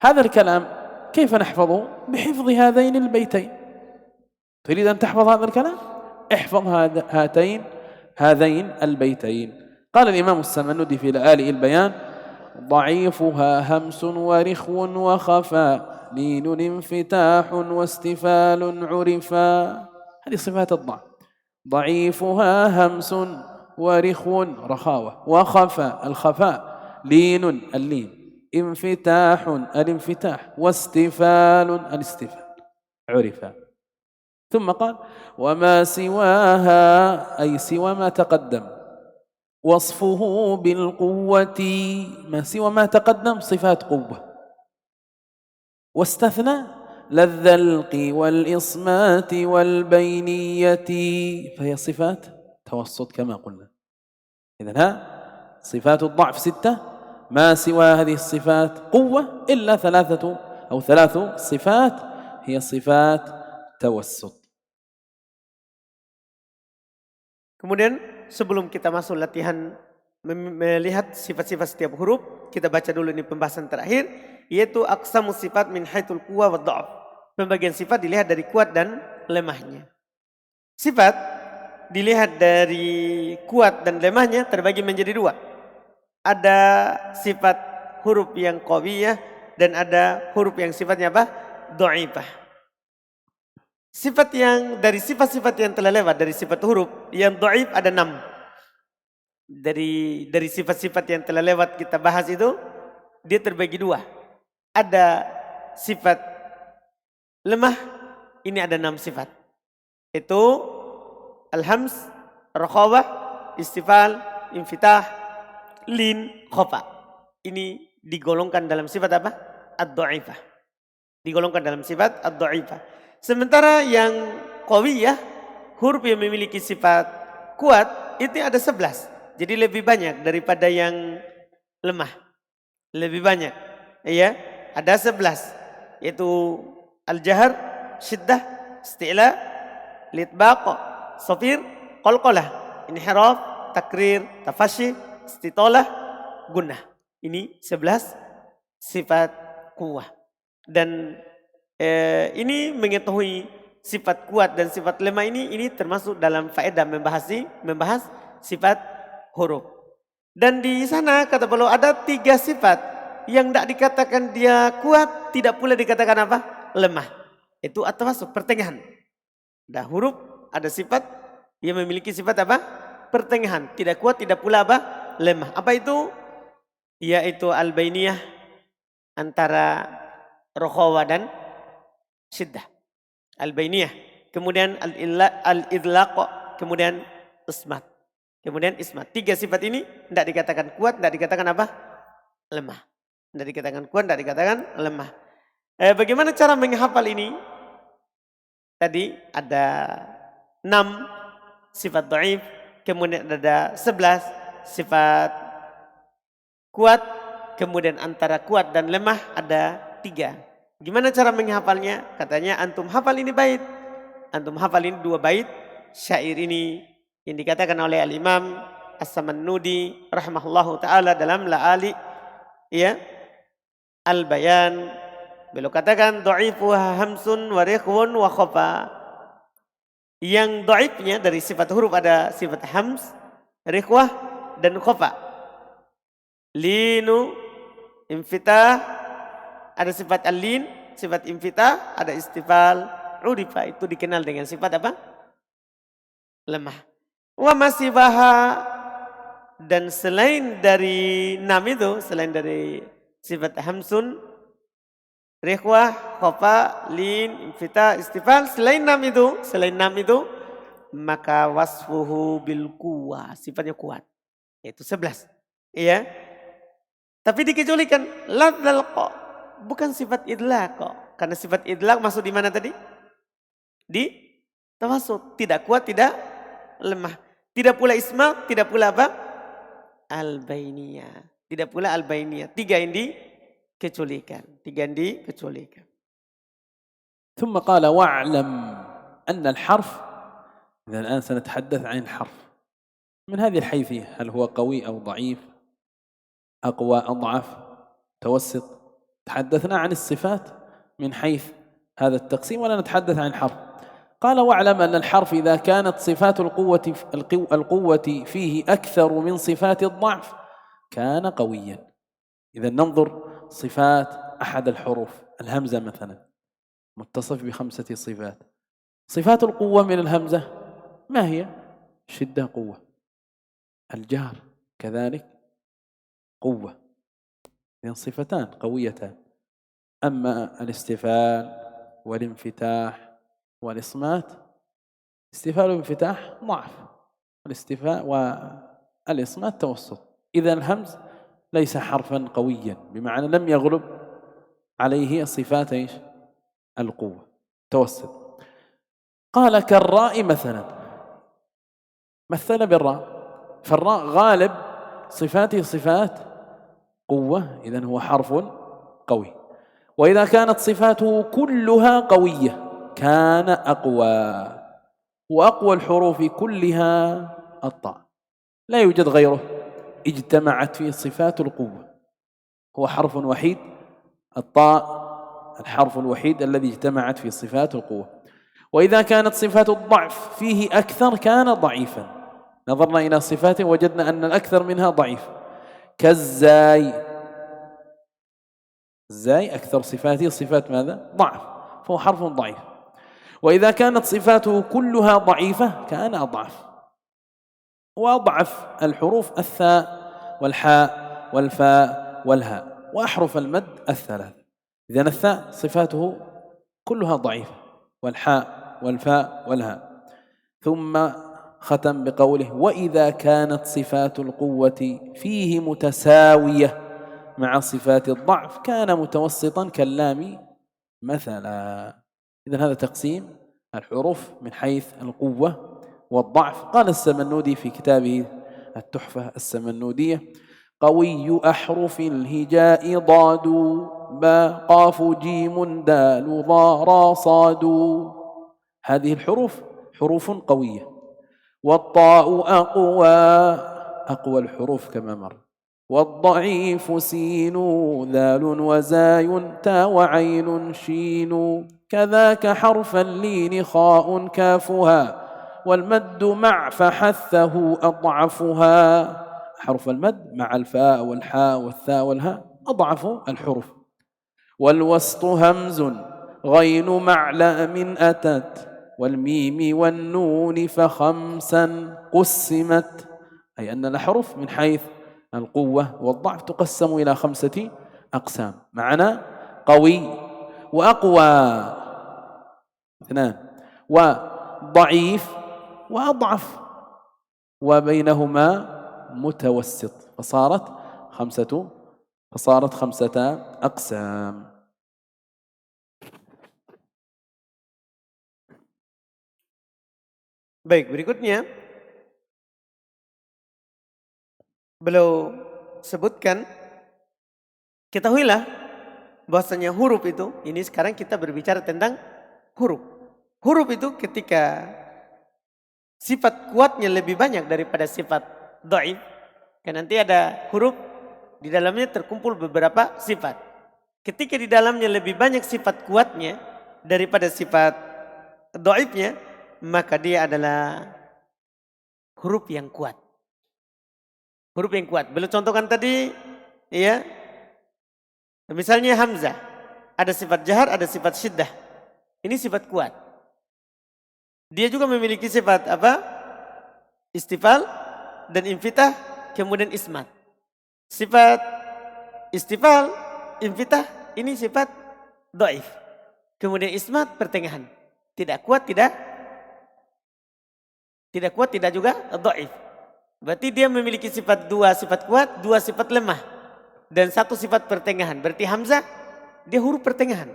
هذا الكلام كيف نحفظه؟ بحفظ هذين البيتين. تريد أن تحفظ هذا الكلام؟ احفظ هذين البيتين. قال الإمام السمنودي في لآلئ البيان: ضعيفها همس ورخو وخفاء لين انفتاح واستفال عرفا. هذه صفات الضعف. ضعيفها همس ورخو رخاوة، وخفاء الخفاء، لين اللين، انفتاح الانفتاح، واستفال الاستفال عرفا. ثم قال: وما سواها أي سوى ما تقدم وصفه بالقوة. ما سوى ما تقدم صفات قوة، واستثنى للذلق والإصمات والبينية، فهي صفات توسط كما قلنا. إذن صفات الضعف 6، ما سوى هذه الصفات قوة، إلا 3 صفات هي صفات توسط. Kemudian sebelum kita masuk latihan melihat sifat-sifat setiap huruf, kita baca dulu ini pembahasan terakhir, yaitu aqsamus sifat min haitsul quwwa wad dha'f. Pembagian sifat dilihat dari kuat dan lemahnya. Sifat dilihat dari kuat dan lemahnya terbagi menjadi 2. Ada sifat huruf yang qawiyah dan ada huruf yang sifatnya apa? Dhaifah. Sifat yang dari sifat-sifat yang telah lewat, dari sifat huruf yang dhaif ada 6. Dari sifat-sifat yang telah lewat kita bahas itu, dia terbagi 2. Ada sifat lemah, ini ada 6 sifat. Itu al-hams, rakhawah, istifal, infitah, lin, khafa. Ini digolongkan dalam sifat apa? Ad-dhaifah. Digolongkan dalam sifat ad-dhaifah. Sementara yang qawiyah, huruf yang memiliki sifat kuat, itu ada 11. Jadi lebih banyak daripada yang lemah. Lebih banyak. Ya, ada 11. Yaitu al-jahr, syiddah, isti'la, litbaq, safir, qalqalah, inhiraf, takrir, tafashi, istitalah, gunnah. Ini 11 sifat kuwah. Dan ini mengetahui sifat kuat dan sifat lemah ini termasuk dalam faedah membahas sifat huruf. Dan di sana kata beliau ada 3 sifat yang tidak dikatakan dia kuat, tidak pula dikatakan apa? Lemah. Itu at-tawasut, pertengahan. Ada huruf, ada sifat yang memiliki sifat apa? Pertengahan, tidak kuat, tidak pula apa? Lemah. Apa itu? Yaitu al-bainiyah, antara rakhawah dan syiddah. Al-bainiyah, kemudian al-idlaq, kemudian ismat. Kemudian ismat. 3 sifat ini tidak dikatakan kuat, tidak dikatakan apa? Lemah. Tidak dikatakan kuat, tidak dikatakan lemah. Bagaimana cara menghafal ini? Tadi ada 6 sifat dhaif, kemudian ada 11 sifat kuat, kemudian antara kuat dan lemah ada 3. Gimana cara menghafalnya? Katanya antum hafal ini bait. Antum hafal ini 2 bait syair ini yang dikatakan oleh al-Imam As-Samannudi rahimahullahu taala dalam La'ali ya al-Bayan. Beliau katakan dhaifuha hamsun wa rikhwun wa khafa. Yang dhaifnya dari sifat huruf ada sifat hams, rikhwah dan khafa. Linu, infitah, ada sifat al-lin, sifat infitah, ada istifal, urifa, itu dikenal dengan sifat apa? lemah. Wa masibaha, dan selain dari 6 itu, selain dari sifat hamsun, rikhwah, khofa, lin, infita, istifal, selain 6 itu, maka wasfuhu bil quwwah, sifatnya kuat. Itu 11. Iya. Tapi dikecualikan ladzal kok, bukan sifat idlaq kok. Karena sifat idlaq masuk di mana tadi? Di tawassut, tidak kuat, tidak lemah. Tidak pula isma, tidak pula apa? Al-bainiyah. Tidak pula al-bainiyah. 3 yang dikecualikan. 3 yang dikecualikan. ثم قال واعلم أن الحرف، إذا الآن سنتحدث عن الحرف من هذه الحيثية، هل هو قوي أو ضعيف، أقوى أضعف متوسط. تحدثنا عن الصفات من حيث هذا التقسيم ولا نتحدث عن الحرف. قال واعلم أن الحرف إذا كانت صفات القوة فيه أكثر من صفات الضعف كان قويا. إذا ننظر صفات أحد الحروف، الهمزة مثلا متصف ب5 صفات. صفات القوة من الهمزة ما هي؟ شدة قوة، الجهر كذلك قوة، إذن صفتان قويتان. أما الاستفال والانفتاح والإصمات، استفال والانفتاح ضعف، الاستفاء والإصمات توسط. إذا الهمز ليس حرفا قويا، بمعنى لم يغلب عليه صفات ايش؟ القوة، توسط. قال كالراء مثلا، مثل بالراء، فالراء غالب صفاته صفات قوة، إذن هو حرف قوي. وإذا كانت صفاته كلها قوية كان أقوى، وأقوى الحروف كلها الطاء، لا يوجد غيره اجتمعت فيه صفات القوة، هو حرف وحيد، الطاء الحرف الوحيد الذي اجتمعت فيه صفات القوة. وإذا كانت صفات الضعف فيه أكثر كان ضعيفا. نظرنا إلى صفاته وجدنا أن الأكثر منها ضعيف، كالزاي، الزاي أكثر صفاته صفات ماذا؟ ضعف، فهو حرف ضعيف. وإذا كانت صفاته كلها ضعيفة كان أضعف. وأضعف الحروف الثاء والحاء والفاء والهاء، وأحرف المد الثلاث. إذن الثاء صفاته كلها ضعيفة، والحاء والفاء والهاء. ثم ختم بقوله وإذا كانت صفات القوة فيه متساوية مع صفات الضعف كان متوسطا كاللام مثلا. إذن هذا تقسيم الحروف من حيث القوة والضعف. قال السمنودي في كتابه التحفة السمنودية قوي أحرف الهجاء ضاد با قاف جيم دال ضا را صاد، هذه الحروف حروف قوية. والطاء أقوى الحروف كما مر. والضعيف سين ذال وزاي تا وعين شين، كذاك حرف اللين خاء كافها والمد مع فحثه أضعفها. حرف المد مع الفاء والحاء والثاء والهاء أضعف الحروف. والوسط همز غين مع لام أتت والميم والنون فخمسا قسمت، أي أن الأحرف من حيث القوة والضعف تقسم إلى 5 أقسام. معنى قوي وأقوى 2، وضعيف وأضعف، وبينهما متوسط، فصارت 5 أقسام. Baik, berikutnya beliau sebutkan, ketahuilah bahwasanya huruf itu, ini sekarang kita berbicara tentang huruf. Huruf itu ketika sifat kuatnya lebih banyak daripada sifat dhaif, kan nanti ada huruf di dalamnya terkumpul beberapa sifat. Ketika di dalamnya lebih banyak sifat kuatnya daripada sifat dhaifnya, maka dia adalah huruf yang kuat. Huruf yang kuat. Beliau contohkan tadi, ya. Misalnya hamzah, ada sifat jahar, ada sifat syiddah. Ini sifat kuat. Dia juga memiliki sifat apa? istifal dan infitah, kemudian ismat. Sifat istifal, infitah ini sifat dhaif. Kemudian ismat pertengahan. Tidak kuat, tidak juga dhaif. Berarti dia memiliki sifat dua sifat kuat, dua sifat lemah. Dan satu sifat pertengahan. Berarti hamzah dia huruf pertengahan.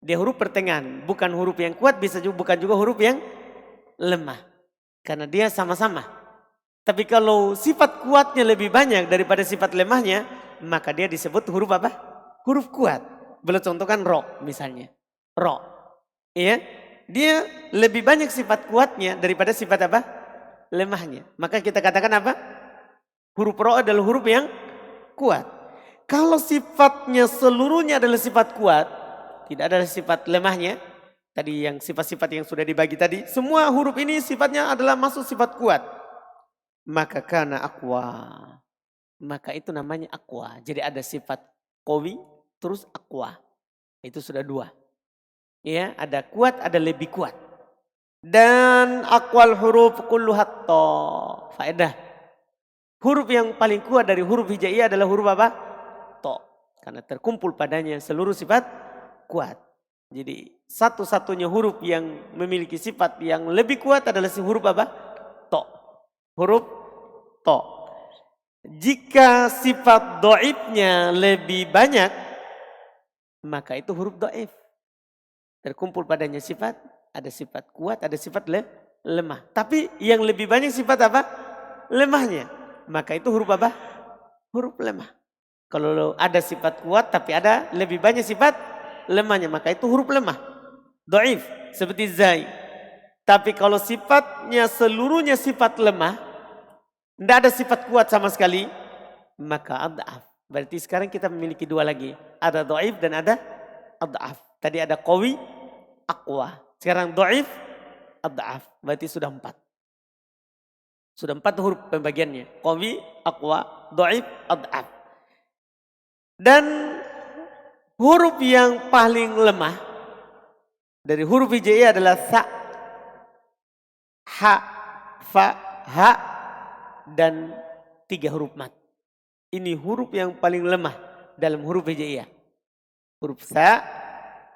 Dia huruf pertengahan, bukan huruf yang kuat, bukan juga huruf yang lemah. Karena dia sama-sama. Tapi kalau sifat kuatnya lebih banyak daripada sifat lemahnya, maka dia disebut huruf apa? Huruf kuat. Boleh contohkan ro misalnya. Ro. Iya, dia lebih banyak sifat kuatnya daripada sifat apa? Lemahnya. Maka kita katakan apa? Huruf ro adalah huruf yang kuat. Kalau sifatnya seluruhnya adalah sifat kuat, tidak ada sifat lemahnya. Tadi yang sifat-sifat yang sudah dibagi tadi, semua huruf ini sifatnya adalah masuk sifat kuat. Maka kana aqwa. Maka itu namanya aqwa. Jadi ada sifat qawi terus aqwa. Itu sudah dua. Ya, ada kuat, ada lebih kuat. Dan aqwal huruf kulluha ta. Faedah. Huruf yang paling kuat dari huruf hijaiyah adalah huruf apa? Ta. Karena terkumpul padanya seluruh sifat kuat. Jadi satu-satunya huruf yang memiliki sifat yang lebih kuat adalah si huruf apa? Ta. Huruf ta. Jika sifat dhaifnya lebih banyak, maka itu huruf dhaif. Terkumpul padanya sifat, ada sifat kuat, ada sifat lemah. Tapi yang lebih banyak sifat apa? Lemahnya. Maka itu huruf apa? Huruf lemah. Kalau ada sifat kuat tapi ada lebih banyak sifat lemahnya, maka itu huruf lemah. Dhaif, seperti zai. Tapi kalau sifatnya seluruhnya sifat lemah, tidak ada sifat kuat sama sekali, maka ad'af. Berarti sekarang kita memiliki dua lagi. Ada dhaif dan ada ad'af. Tadi ada qawi, aqwa. Sekarang dhaif, ad'af. Berarti sudah 4. Sudah 4 huruf pembagiannya. Qawi, aqwa, dhaif, ad'af. Dan huruf yang paling lemah dari huruf hijaiyah adalah sa, ha, fa, ha, dan 3 huruf mat. Ini huruf yang paling lemah dalam huruf hijaiyah. Huruf sa,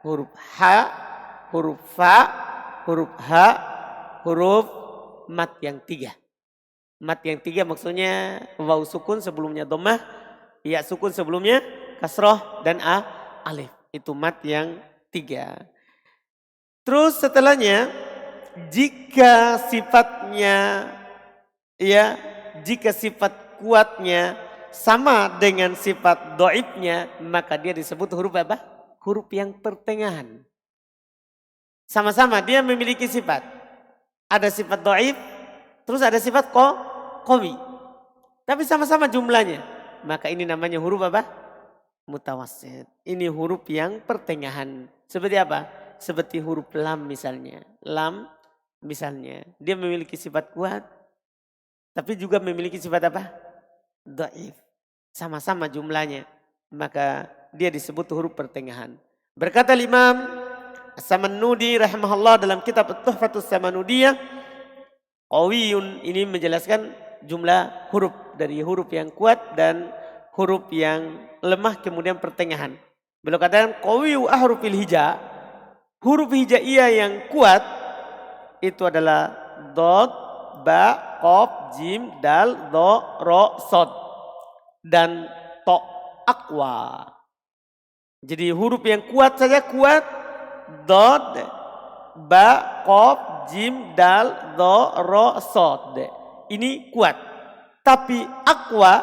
huruf ha, huruf fa, huruf ha, huruf mat yang 3. Mat yang 3 maksudnya waw sukun sebelumnya dhammah, ya sukun sebelumnya kasroh, dan alif. Itu mat yang 3. Terus setelahnya, jika sifatnya jika sifat kuatnya sama dengan sifat dhaifnya, maka dia disebut huruf apa? Huruf yang pertengahan. Sama-sama dia memiliki sifat. Ada sifat dhaif, terus ada sifat qawi. Tapi sama-sama jumlahnya. Maka ini namanya huruf apa? Mutawassit. Ini huruf yang pertengahan. Seperti apa? Seperti huruf lam misalnya. Lam misalnya. Dia memiliki sifat kuat. Tapi juga memiliki sifat apa? Dhaif. Sama-sama jumlahnya. Maka dia disebut huruf pertengahan. Berkata Imam As-Samanudi rahimahullah dalam kitab Tuhfatus Samanudiyah. Qawiyun ini menjelaskan jumlah huruf. Dari huruf yang kuat dan huruf yang lemah kemudian pertengahan. Beliau katakan qawiyu ahrufil hija. Huruf hijaiyah yang kuat itu adalah dod, ba, qaf, jim, dal, do, ro, sod, dan to, aqwa. Jadi huruf yang kuat saja kuat, dod, ba, qaf, jim, dal, do, ro, sod. Ini kuat. Tapi aqwa,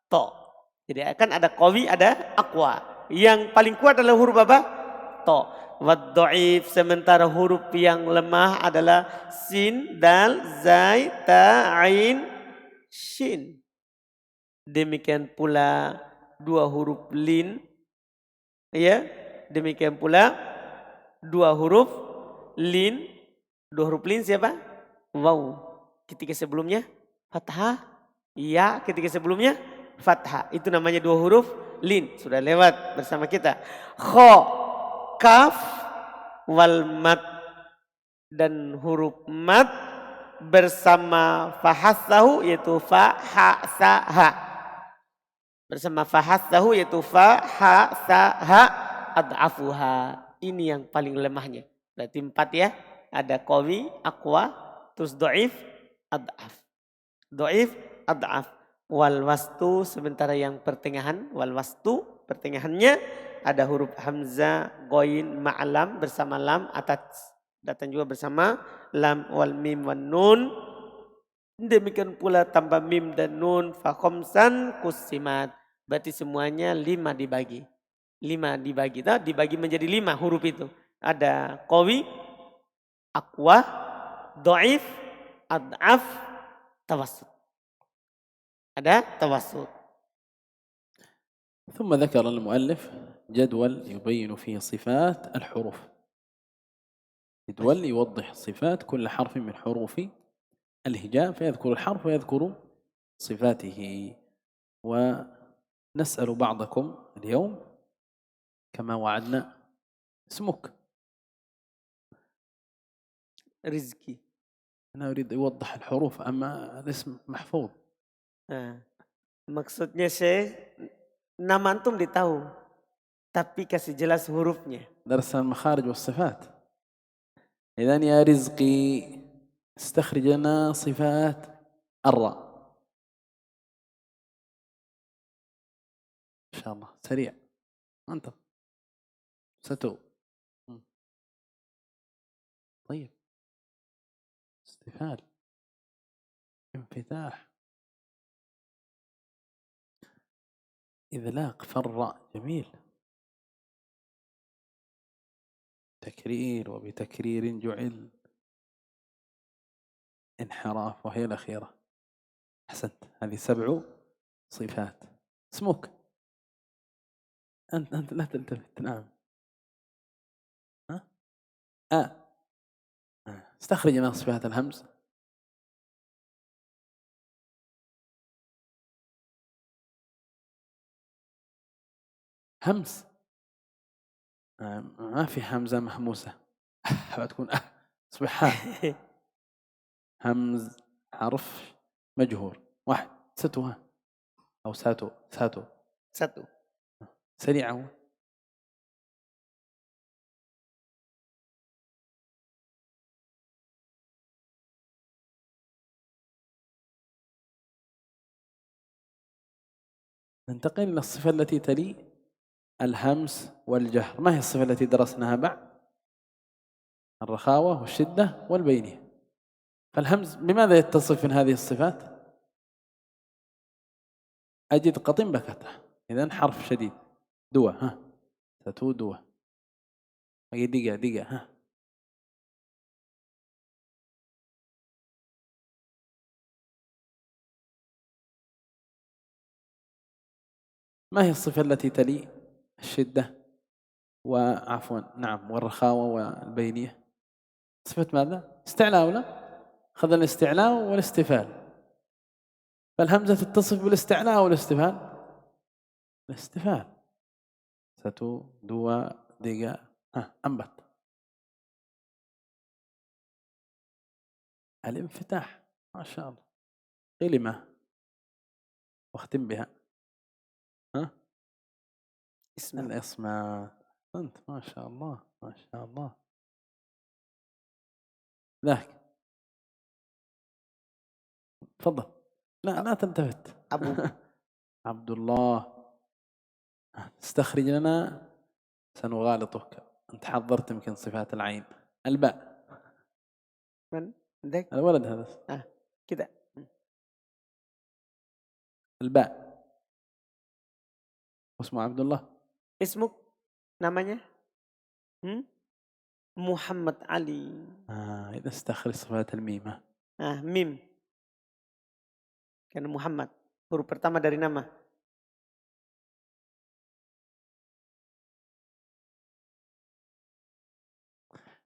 to. Jadi akan ada qawi, ada aqwa. Yang paling kuat adalah huruf apa? To. Wad dhaif, sementara huruf yang lemah adalah sin, dal, zai, ta, ain, shin. Demikian pula 2 huruf lin. Ya, demikian pula 2 huruf lin. 2 huruf lin siapa? Waw. Ketika sebelumnya fathah, ya ketika sebelumnya fathah. Itu namanya 2 huruf lin. Sudah lewat bersama kita. Kha, kaf, wal mat, dan huruf mat bersama fahatsahu yaitu fa ha sa ha. Bersama fahatsahu yaitu fa ha sa ha ad'afuha. Ini yang paling lemahnya. Berarti 4 ya. Ada qawi, aqwa, terus dhaif, ad'af. Dhaif, ad'af. Wal wastu sementara yang pertengahan, wal wastu pertengahannya ada huruf hamzah, ghain, ma'lam bersama lam atas. Datang juga bersama lam wal mim wan nun. Demikian pula tambah mim dan nun fa khamsan qusimat. Berarti semuanya 5 dibagi. 5 dibagi. Dibagi menjadi 5 huruf itu. Ada qawi, aqwa, dhaif, ad'af, tawassut. Ada tawassut. ثم ذكر المؤلف جدول يبين فيه صفات الحروف. جدول يوضح صفات كل حرف من حروف الهجاء فيذكر الحرف ويذكر صفاته. ونسأل بعضكم اليوم كما وعدنا اسمك. Rizki. أنا أريد يوضح الحروف أما الاسم محفوظ. Maksudnya Syekh, nama antum ditahu, tapi kasih jelas hurufnya. درس المخارج والصفات. إذن يا رزقي استخرج لنا صفات الراء إن شاء الله. سريع أنت ستو. طيب استفهال، انفتاح، إذلاق، فرع، جميل. تكرير، وبتكرير جعل، انحراف، وهي الأخيرة. أحسنت، هذه 7 صفات. اسمك أنت لا تلتفت. نعم. استخرج لنا صفات الهمز. همس ما في همزة محموسة تكون تصبح همز حرف مجهور. 1 ستوها أو ساتو. سريعة. ننتقل إلى الصفة التي تلي الهمس والجهر. ما هي الصفة التي درسناها بعد؟ الرخاوة والشدة والبينية. فالهمز بماذا يتصف من هذه الصفات؟ أجد قطن بكته، إذن حرف شديد. دوا ستو دوا. دقة ما هي الصفة التي تلي الشدة والرخاوة والبينية؟ صفة ماذا؟ استعلاء ولا؟ أخذ الاستعلاء والاستفال. فالهمزة تتصف بالاستعلاء والاستفال؟ الاستفال. ستو دوا دقة أنبت. الانفتاح ما شاء الله. كلمة واختم بها. الإصمات. أنت ما شاء الله ما شاء الله. ذاك تفضل. لا تلتفت. عبد الله. استخرج لنا. سنغالطك، أنت حضرت يمكن صفات العين. الباء. من عندك؟ الولد هذا. كده. الباء. اسمه عبد الله. اسمك namanya? محمد علي. إذا استخرج صفات الميم. ميم. Karena Muhammad huruf pertama dari nama.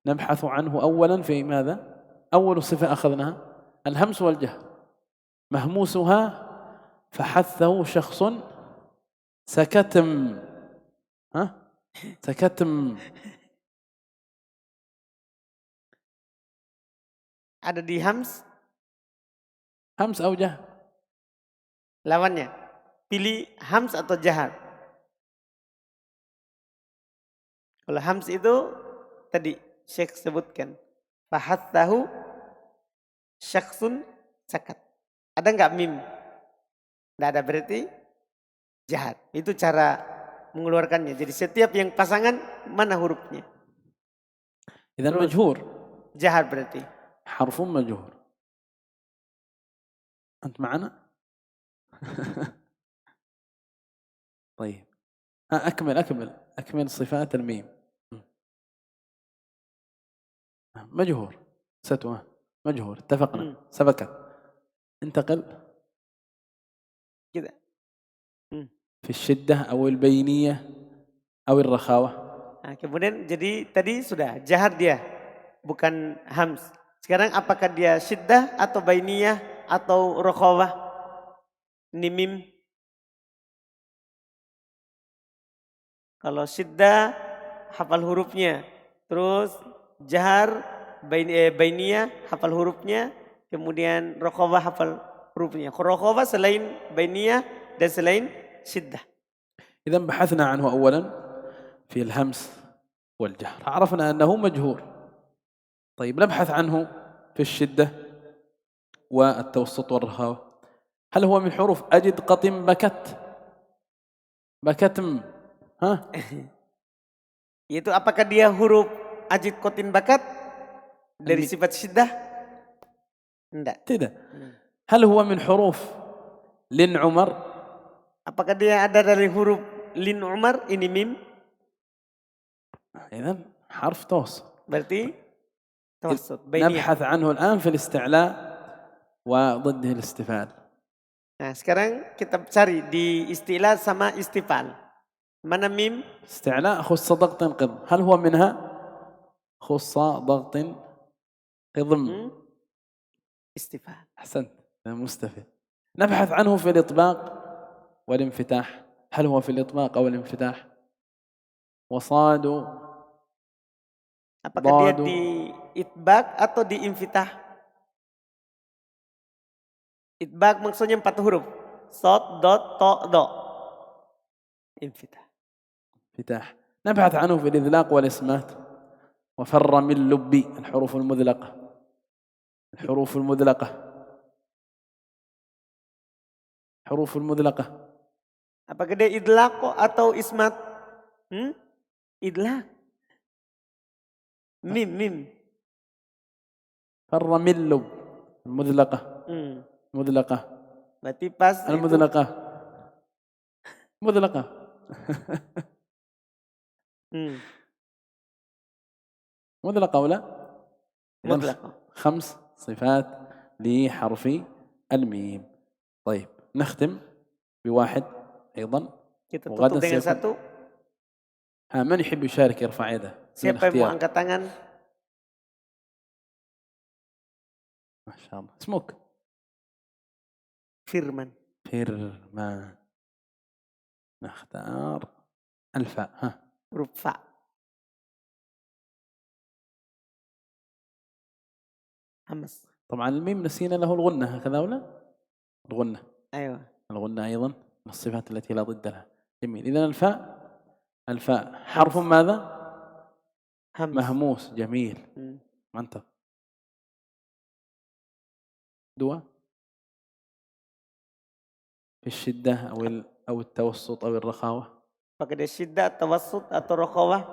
نبحث عنه أولا في ماذا؟ أول صفة أخذناها الهمس والجهر. مهموسها فحثه شخص سكتم. سكتم. Ada di hams همس أو جهر. Lawannya. Pilih hams atau jahar. Kalau hams itu tadi Syekh sebutkan. Fahattahu syakhsun sakat. Ada nggak mim? Nggak ada, berarti jahar. Itu cara mengeluarkannya. Jadi setiap yang pasangan mana hurufnya? إذا Terus. مجهور. Jahar berarti. حرف مجهور. أنت معنا؟ طيب أكمل صفات الميم. مجهور ستوة مجهور اتفقنا. سبكت. انتقل كده. في الشدة أو البينية أو الرخاوة. Nah, kemudian jadi tadi sudah jahar dia, bukan hams. Sekarang apakah dia syiddah atau bainiyah atau rokhawah? Ini mim. Kalau syiddah hafal hurufnya. Terus jahar bainiyah hafal hurufnya. Kemudian rokhawah hafal hurufnya. Rokhawah selain bainiyah dan selain syiddah. إذا بحثنا عنه أولا في الهمس والجهر، عرفنا أنه مجهور. طيب نبحث عنه في الشدة والتوسط والرخاوة. هل هو من حروف أجد قطم بكت بكتم؟ ها؟ Yaitu apakah dia huruf ajid kotin bakat dari sifat syiddah? Enggak. tidak. هل هو من حروف لن عمر؟ Apakah dia ada dari huruf lin umar? Ini mim. إذن حرف توسط. Berarti توسط. نبحث عنه الآن في الاستعلاء وضده الاستفال. Nah sekarang kita cari di istilah sama istifal. Mana mim? استعلاء خص ضغط قضم. هل هو منها؟ خص ضغط قضم. istifal. أحسنت مستفيد. نبحث عنه في الإطباق والانفتاح. هل هو في الإطباق أو الانفتاح؟ وصاد. Apakah dia di itbaq atau di infitah? Itbaq maksudnya 4 huruf. Sod, dot, to, do. Infitah. انفتاح. نبحث عنه في الإذلاق والإسمات. وفر من لبي. الحروف المذلقة. الحروف المذلقة. حروف المذلقة. Apakah dia idlaq atau ismat? Idlaq. Mim. فر من لب. المذلقة. مذلقة. Berarti pas المذلقة. مذلقة. مذلقة ولا؟ مذلقة. 5 صفات لحرف الميم. طيب نختم بواحد أيضا. Kita tutup dengan satu. من يحب يشارك يرفع يده. Siapa yang mau angkat tangan? ما شاء الله. اسمك؟ Firman. نختار الفاء. huruf fa. همس. طبعا الميم نسينا له الغنة هكذا ولا؟ الغنة. أيوة. الغنة أيضا من الصفات التي لا ضد لها. جميل. إذن الفاء حرف ماذا؟ همس. مهموس. جميل. منطق. دوا في الشدة أو التوسط أو الرخاوة. Pakai syiddah, tawassut atau rokhawah?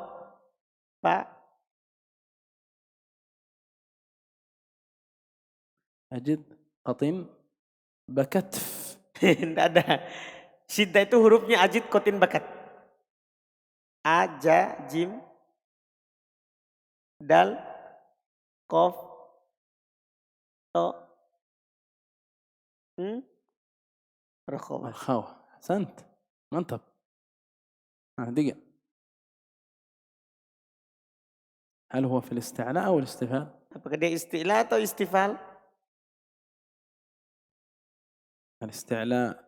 Pak. أجد قطن بكتف. Tidak ada. Syiddah itu hurufnya ajid kotin bakat. A, ja, jim, dal, kof, to, rokhawah. أحسنت. منطق. دقيقة. هل هو في الاستعلاء أو الاستفال؟ Apakah dia istilah atau istifal? الاستعلاء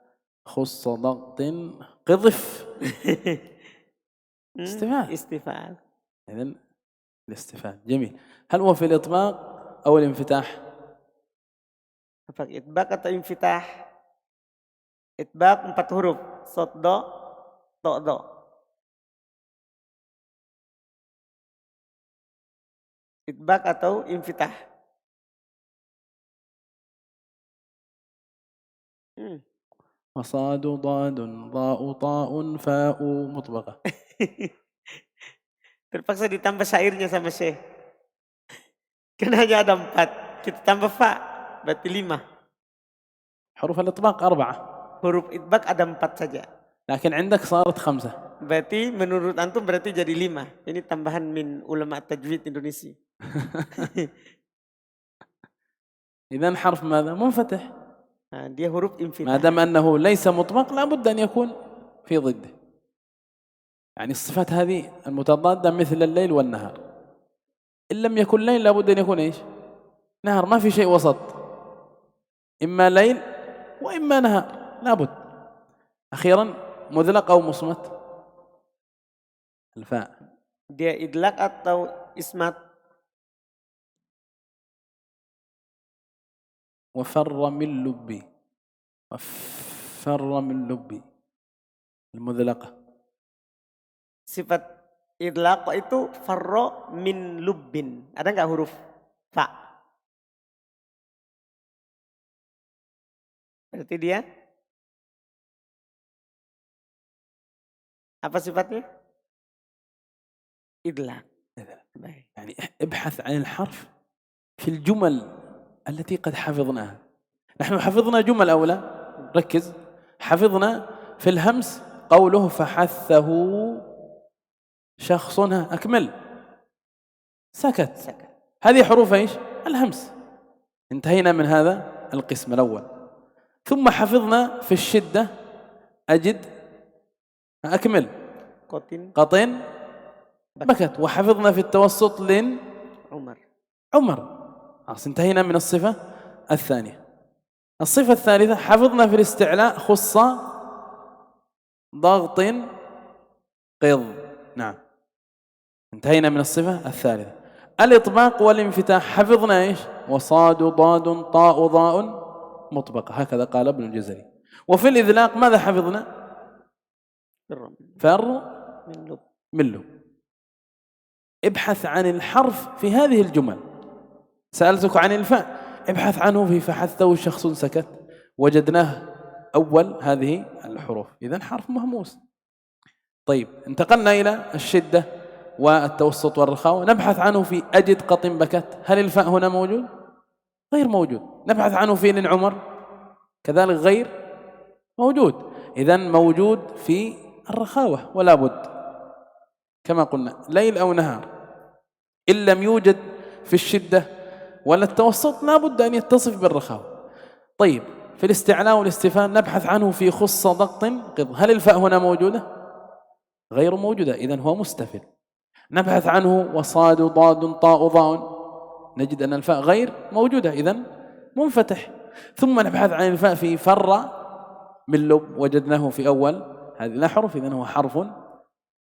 خص ضغط قذف. استفال. إذن الاستفال. جميل. هل هو في الإطباق أو الانفتاح؟ Apa itbaq atau infitah? Itbaq 4 huruf. Sod, do, to, do. Itbaq atau infitah? وصاد ضاد ضاء طاء فاء مطبقة. Terpaksa ditambah syairnya sama Syekh. Karena hanya ada 4. Kita tambah fa, berarti 5. حروف الإطباق 4. Huruf itbaq ada 4 saja. لكن عندك صارت 5. Berarti menurut antum berarti jadi 5. Ini tambahan min ulama tajwid Indonesia. إذن حرف ماذا؟ منفتح. Dia huruf ما infitah. دام أنه ليس مطبق لابد أن يكون في ضده. يعني الصفات هذه المتضادة مثل الليل والنهار. إن لم يكن ليل لابد أن يكون إيش؟ نهار. ما في شيء وسط، إما ليل وإما نهار، لابد. أخيرا مذلق أو مصمت؟ الفاء. Dia idlaq atau ismat? وفر من لبي. وفر من لبي المذلقة. Sifat idlaq itu farro min lubbin. Ada nggak huruf fa? Berarti dia apa sifatnya? Idlaq. Baik. يعني ابحث عن الحرف في الجمل التي قد حفظناها. نحن حفظنا جمل أولى، ركز. حفظنا في الهمس قوله فحثه شخص، أكمل، سكت. هذه حروف إيش؟ الهمس. انتهينا من هذا القسم الأول. ثم حفظنا في الشدة أجد، أكمل، قطن بكت. وحفظنا في التوسط لن عمر. انتهينا من الصفة الثانية. الصفة الثالثة حفظنا في الاستعلاء خص ضغط قض. نعم، انتهينا من الصفة الثالثة. الإطباق والانفتاح حفظنا إيش؟ وصاد ضاد طاء ضاء مطبقة، هكذا قال ابن الجزري. وفي الإذلاق ماذا حفظنا؟ فر من لب. ابحث عن الحرف في هذه الجمل. سألتك عن الفاء، ابحث عنه في فحثه شخص سكت، وجدناه أول هذه الحروف، إذن حرف مهموس. طيب، انتقلنا إلى الشدة والتوسط والرخاوة. نبحث عنه في أجد قطن بكت. هل الفاء هنا موجود؟ غير موجود. نبحث عنه في لن عمر، كذلك غير موجود. إذن موجود في الرخاوة ولا بد، كما قلنا ليل أو نهار. إن لم يوجد في الشدة ولا التوسط لا بد أن يتصف بالرخاوة. طيب، في الاستعلاء والاستفهام نبحث عنه في خص ضغط قض. هل الفاء هنا موجودة؟ غير موجودة، إذن هو مستفل. نبحث عنه وصاد ضاد طاء ضاء، نجد أن الفاء غير موجودة، إذن منفتح. ثم نبحث عن الفاء في فر من لب، وجدناه في أول هذه الأحرف، إذن هو حرف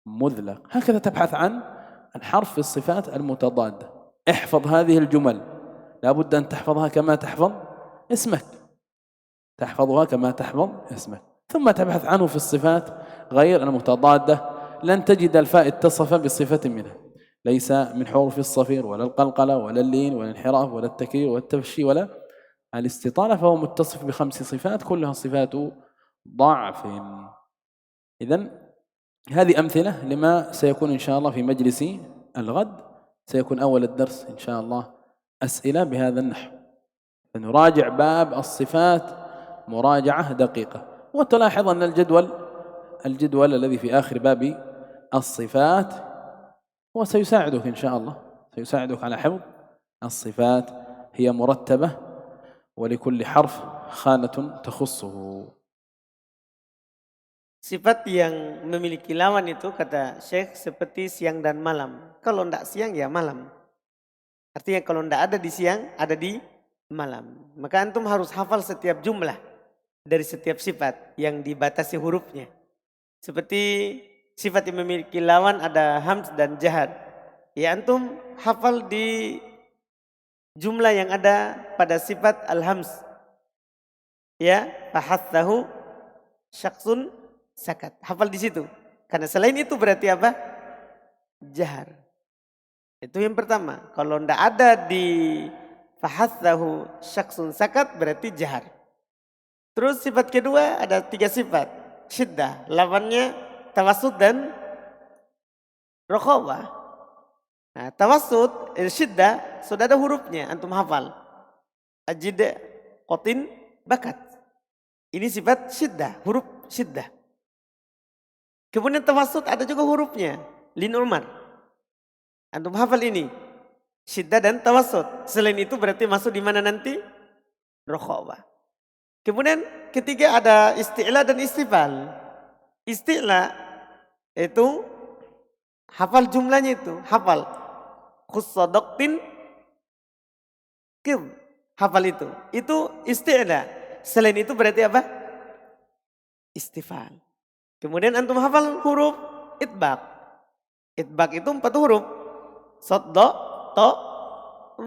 مذلق. هكذا تبحث عن الحرف في الصفات المتضادة. احفظ هذه الجمل، لا بد أن تحفظها كما تحفظ اسمك، تحفظها كما تحفظ اسمك. ثم تبحث عنه في الصفات غير المتضادة. لن تجد الفاء اتصف بصفة منها، ليس من حروف الصفير ولا القلقلة ولا اللين ولا الانحراف ولا التكرير ولا التفشي ولا الاستطالة، فهو متصف ب5 صفات كلها صفات ضعف. إذن هذه أمثلة لما سيكون إن شاء الله في مجلس الغد. سيكون أول الدرس إن شاء الله أسئلة بهذا النحو، فنراجع باب الصفات مراجعة دقيقة. وتلاحظ أن الجدول الذي في آخر باب الصفات هو سيساعدك إن شاء الله، سيساعدك على حفظ الصفات. هي مرتبة ولكل حرف خانة تخصه. Sifat yang memiliki lawan itu kata Syekh seperti siang dan malam. Kalau tidak siang ya malam. Artinya kalau tidak ada di siang, ada di malam. Maka antum harus hafal setiap jumlah dari setiap sifat yang dibatasi hurufnya. Seperti sifat yang memiliki lawan ada hams dan jahad. Ya antum hafal di jumlah yang ada pada sifat al-hams. Ya, fahathahu syaksun sakat. Hafal di situ. Karena selain itu berarti apa? Jahar. Itu yang pertama. Kalau ndak ada di fahathahu syaksun sakat berarti jahar. Terus sifat kedua ada 3 sifat. Syiddah, lawannya tawassut dan raqabah. Nah, tawassut, syiddah sudah ada hurufnya, antum hafal. Ajid, qatin, bakat. Ini sifat syiddah, huruf syiddah. Kemudian tawassut ada juga hurufnya, lin umar. Antum hafal ini. Syiddah dan tawassut. Selain itu berarti masuk di mana nanti? Raqabah. Kemudian ketiga ada isti'la dan istifal. Isti'la itu hafal jumlahnya itu, hafal. Khussadaqtin kim, hafal itu. Itu isti'la. Selain itu berarti apa? Istifal. Kemudian antum hafal huruf itbaq. Itbaq itu 4 huruf. Sod, do, to,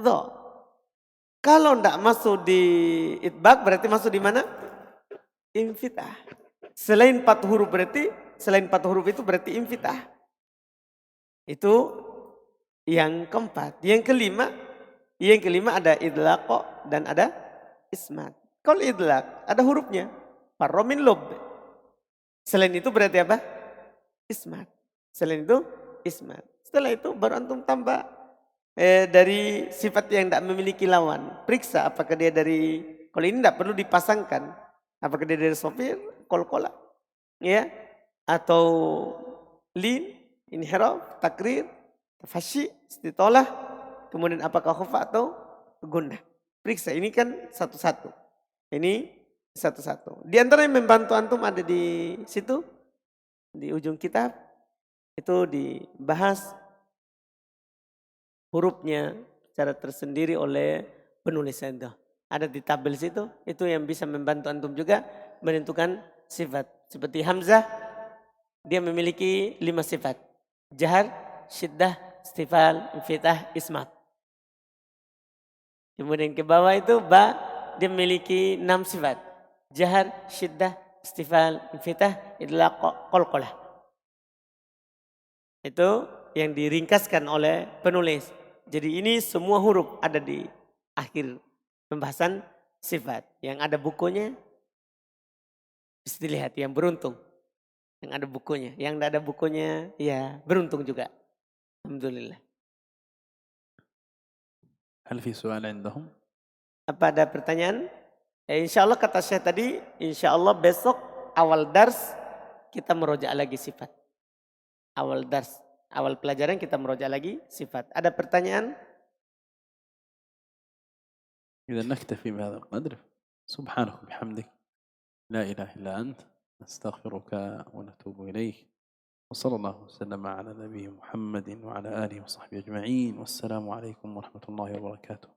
do. Kalau ndak masuk di itbaq berarti masuk di mana? Infitah. Selain 4 huruf berarti, selain 4 huruf itu berarti infitah. Itu yang keempat. Yang kelima ada idlaq dan ada ismat. Kalau idlaq ada hurufnya. Farromin lob. Selain itu berarti apa? Ismat. Selain itu ismat. Setelah itu baru antum tambah dari sifat yang tidak memiliki lawan. Periksa apakah dia dari, kalau ini tidak perlu dipasangkan. Apakah dia dari sofir, kol-kola, ya, atau lin, inhiraf, takrir, tafashi, istitolah, kemudian apakah khufa atau gunnah. Periksa, ini kan satu-satu. Ini satu-satu. Di antara yang membantu antum ada di situ, di ujung kitab, itu dibahas hurufnya secara tersendiri oleh penulis itu. Ada di tabel situ, itu yang bisa membantu antum juga menentukan sifat. Seperti Hamzah, dia memiliki 5 sifat. Jahar, syiddah, istifal, infitah, ismat. Kemudian ke bawah itu ba, dia memiliki 6 sifat. Jahar, syiddah, istifal, infitah, idlaq, qalqalah. Itu yang diringkaskan oleh penulis. Jadi ini semua huruf ada di akhir pembahasan sifat. Yang ada bukunya, bisa dilihat yang beruntung. Yang ada bukunya. Yang tidak ada bukunya, ya beruntung juga. Alhamdulillah. هل في سؤال عندهم؟ Apa ada pertanyaan? Insya Allah kata saya tadi, insya Allah besok awal dars kita meroja lagi sifat. Awal dars, awal pelajaran kita meroja lagi sifat. Ada pertanyaan? إذا نكتفي بهذا القدر. سبحانك وبحمدك لا إله إلا أنت نستغفرك ونتوب إليك وصلى الله وسلم على نبي محمد وعلى آله وصحبه أجمعين والسلام عليكم ورحمة الله وبركاته.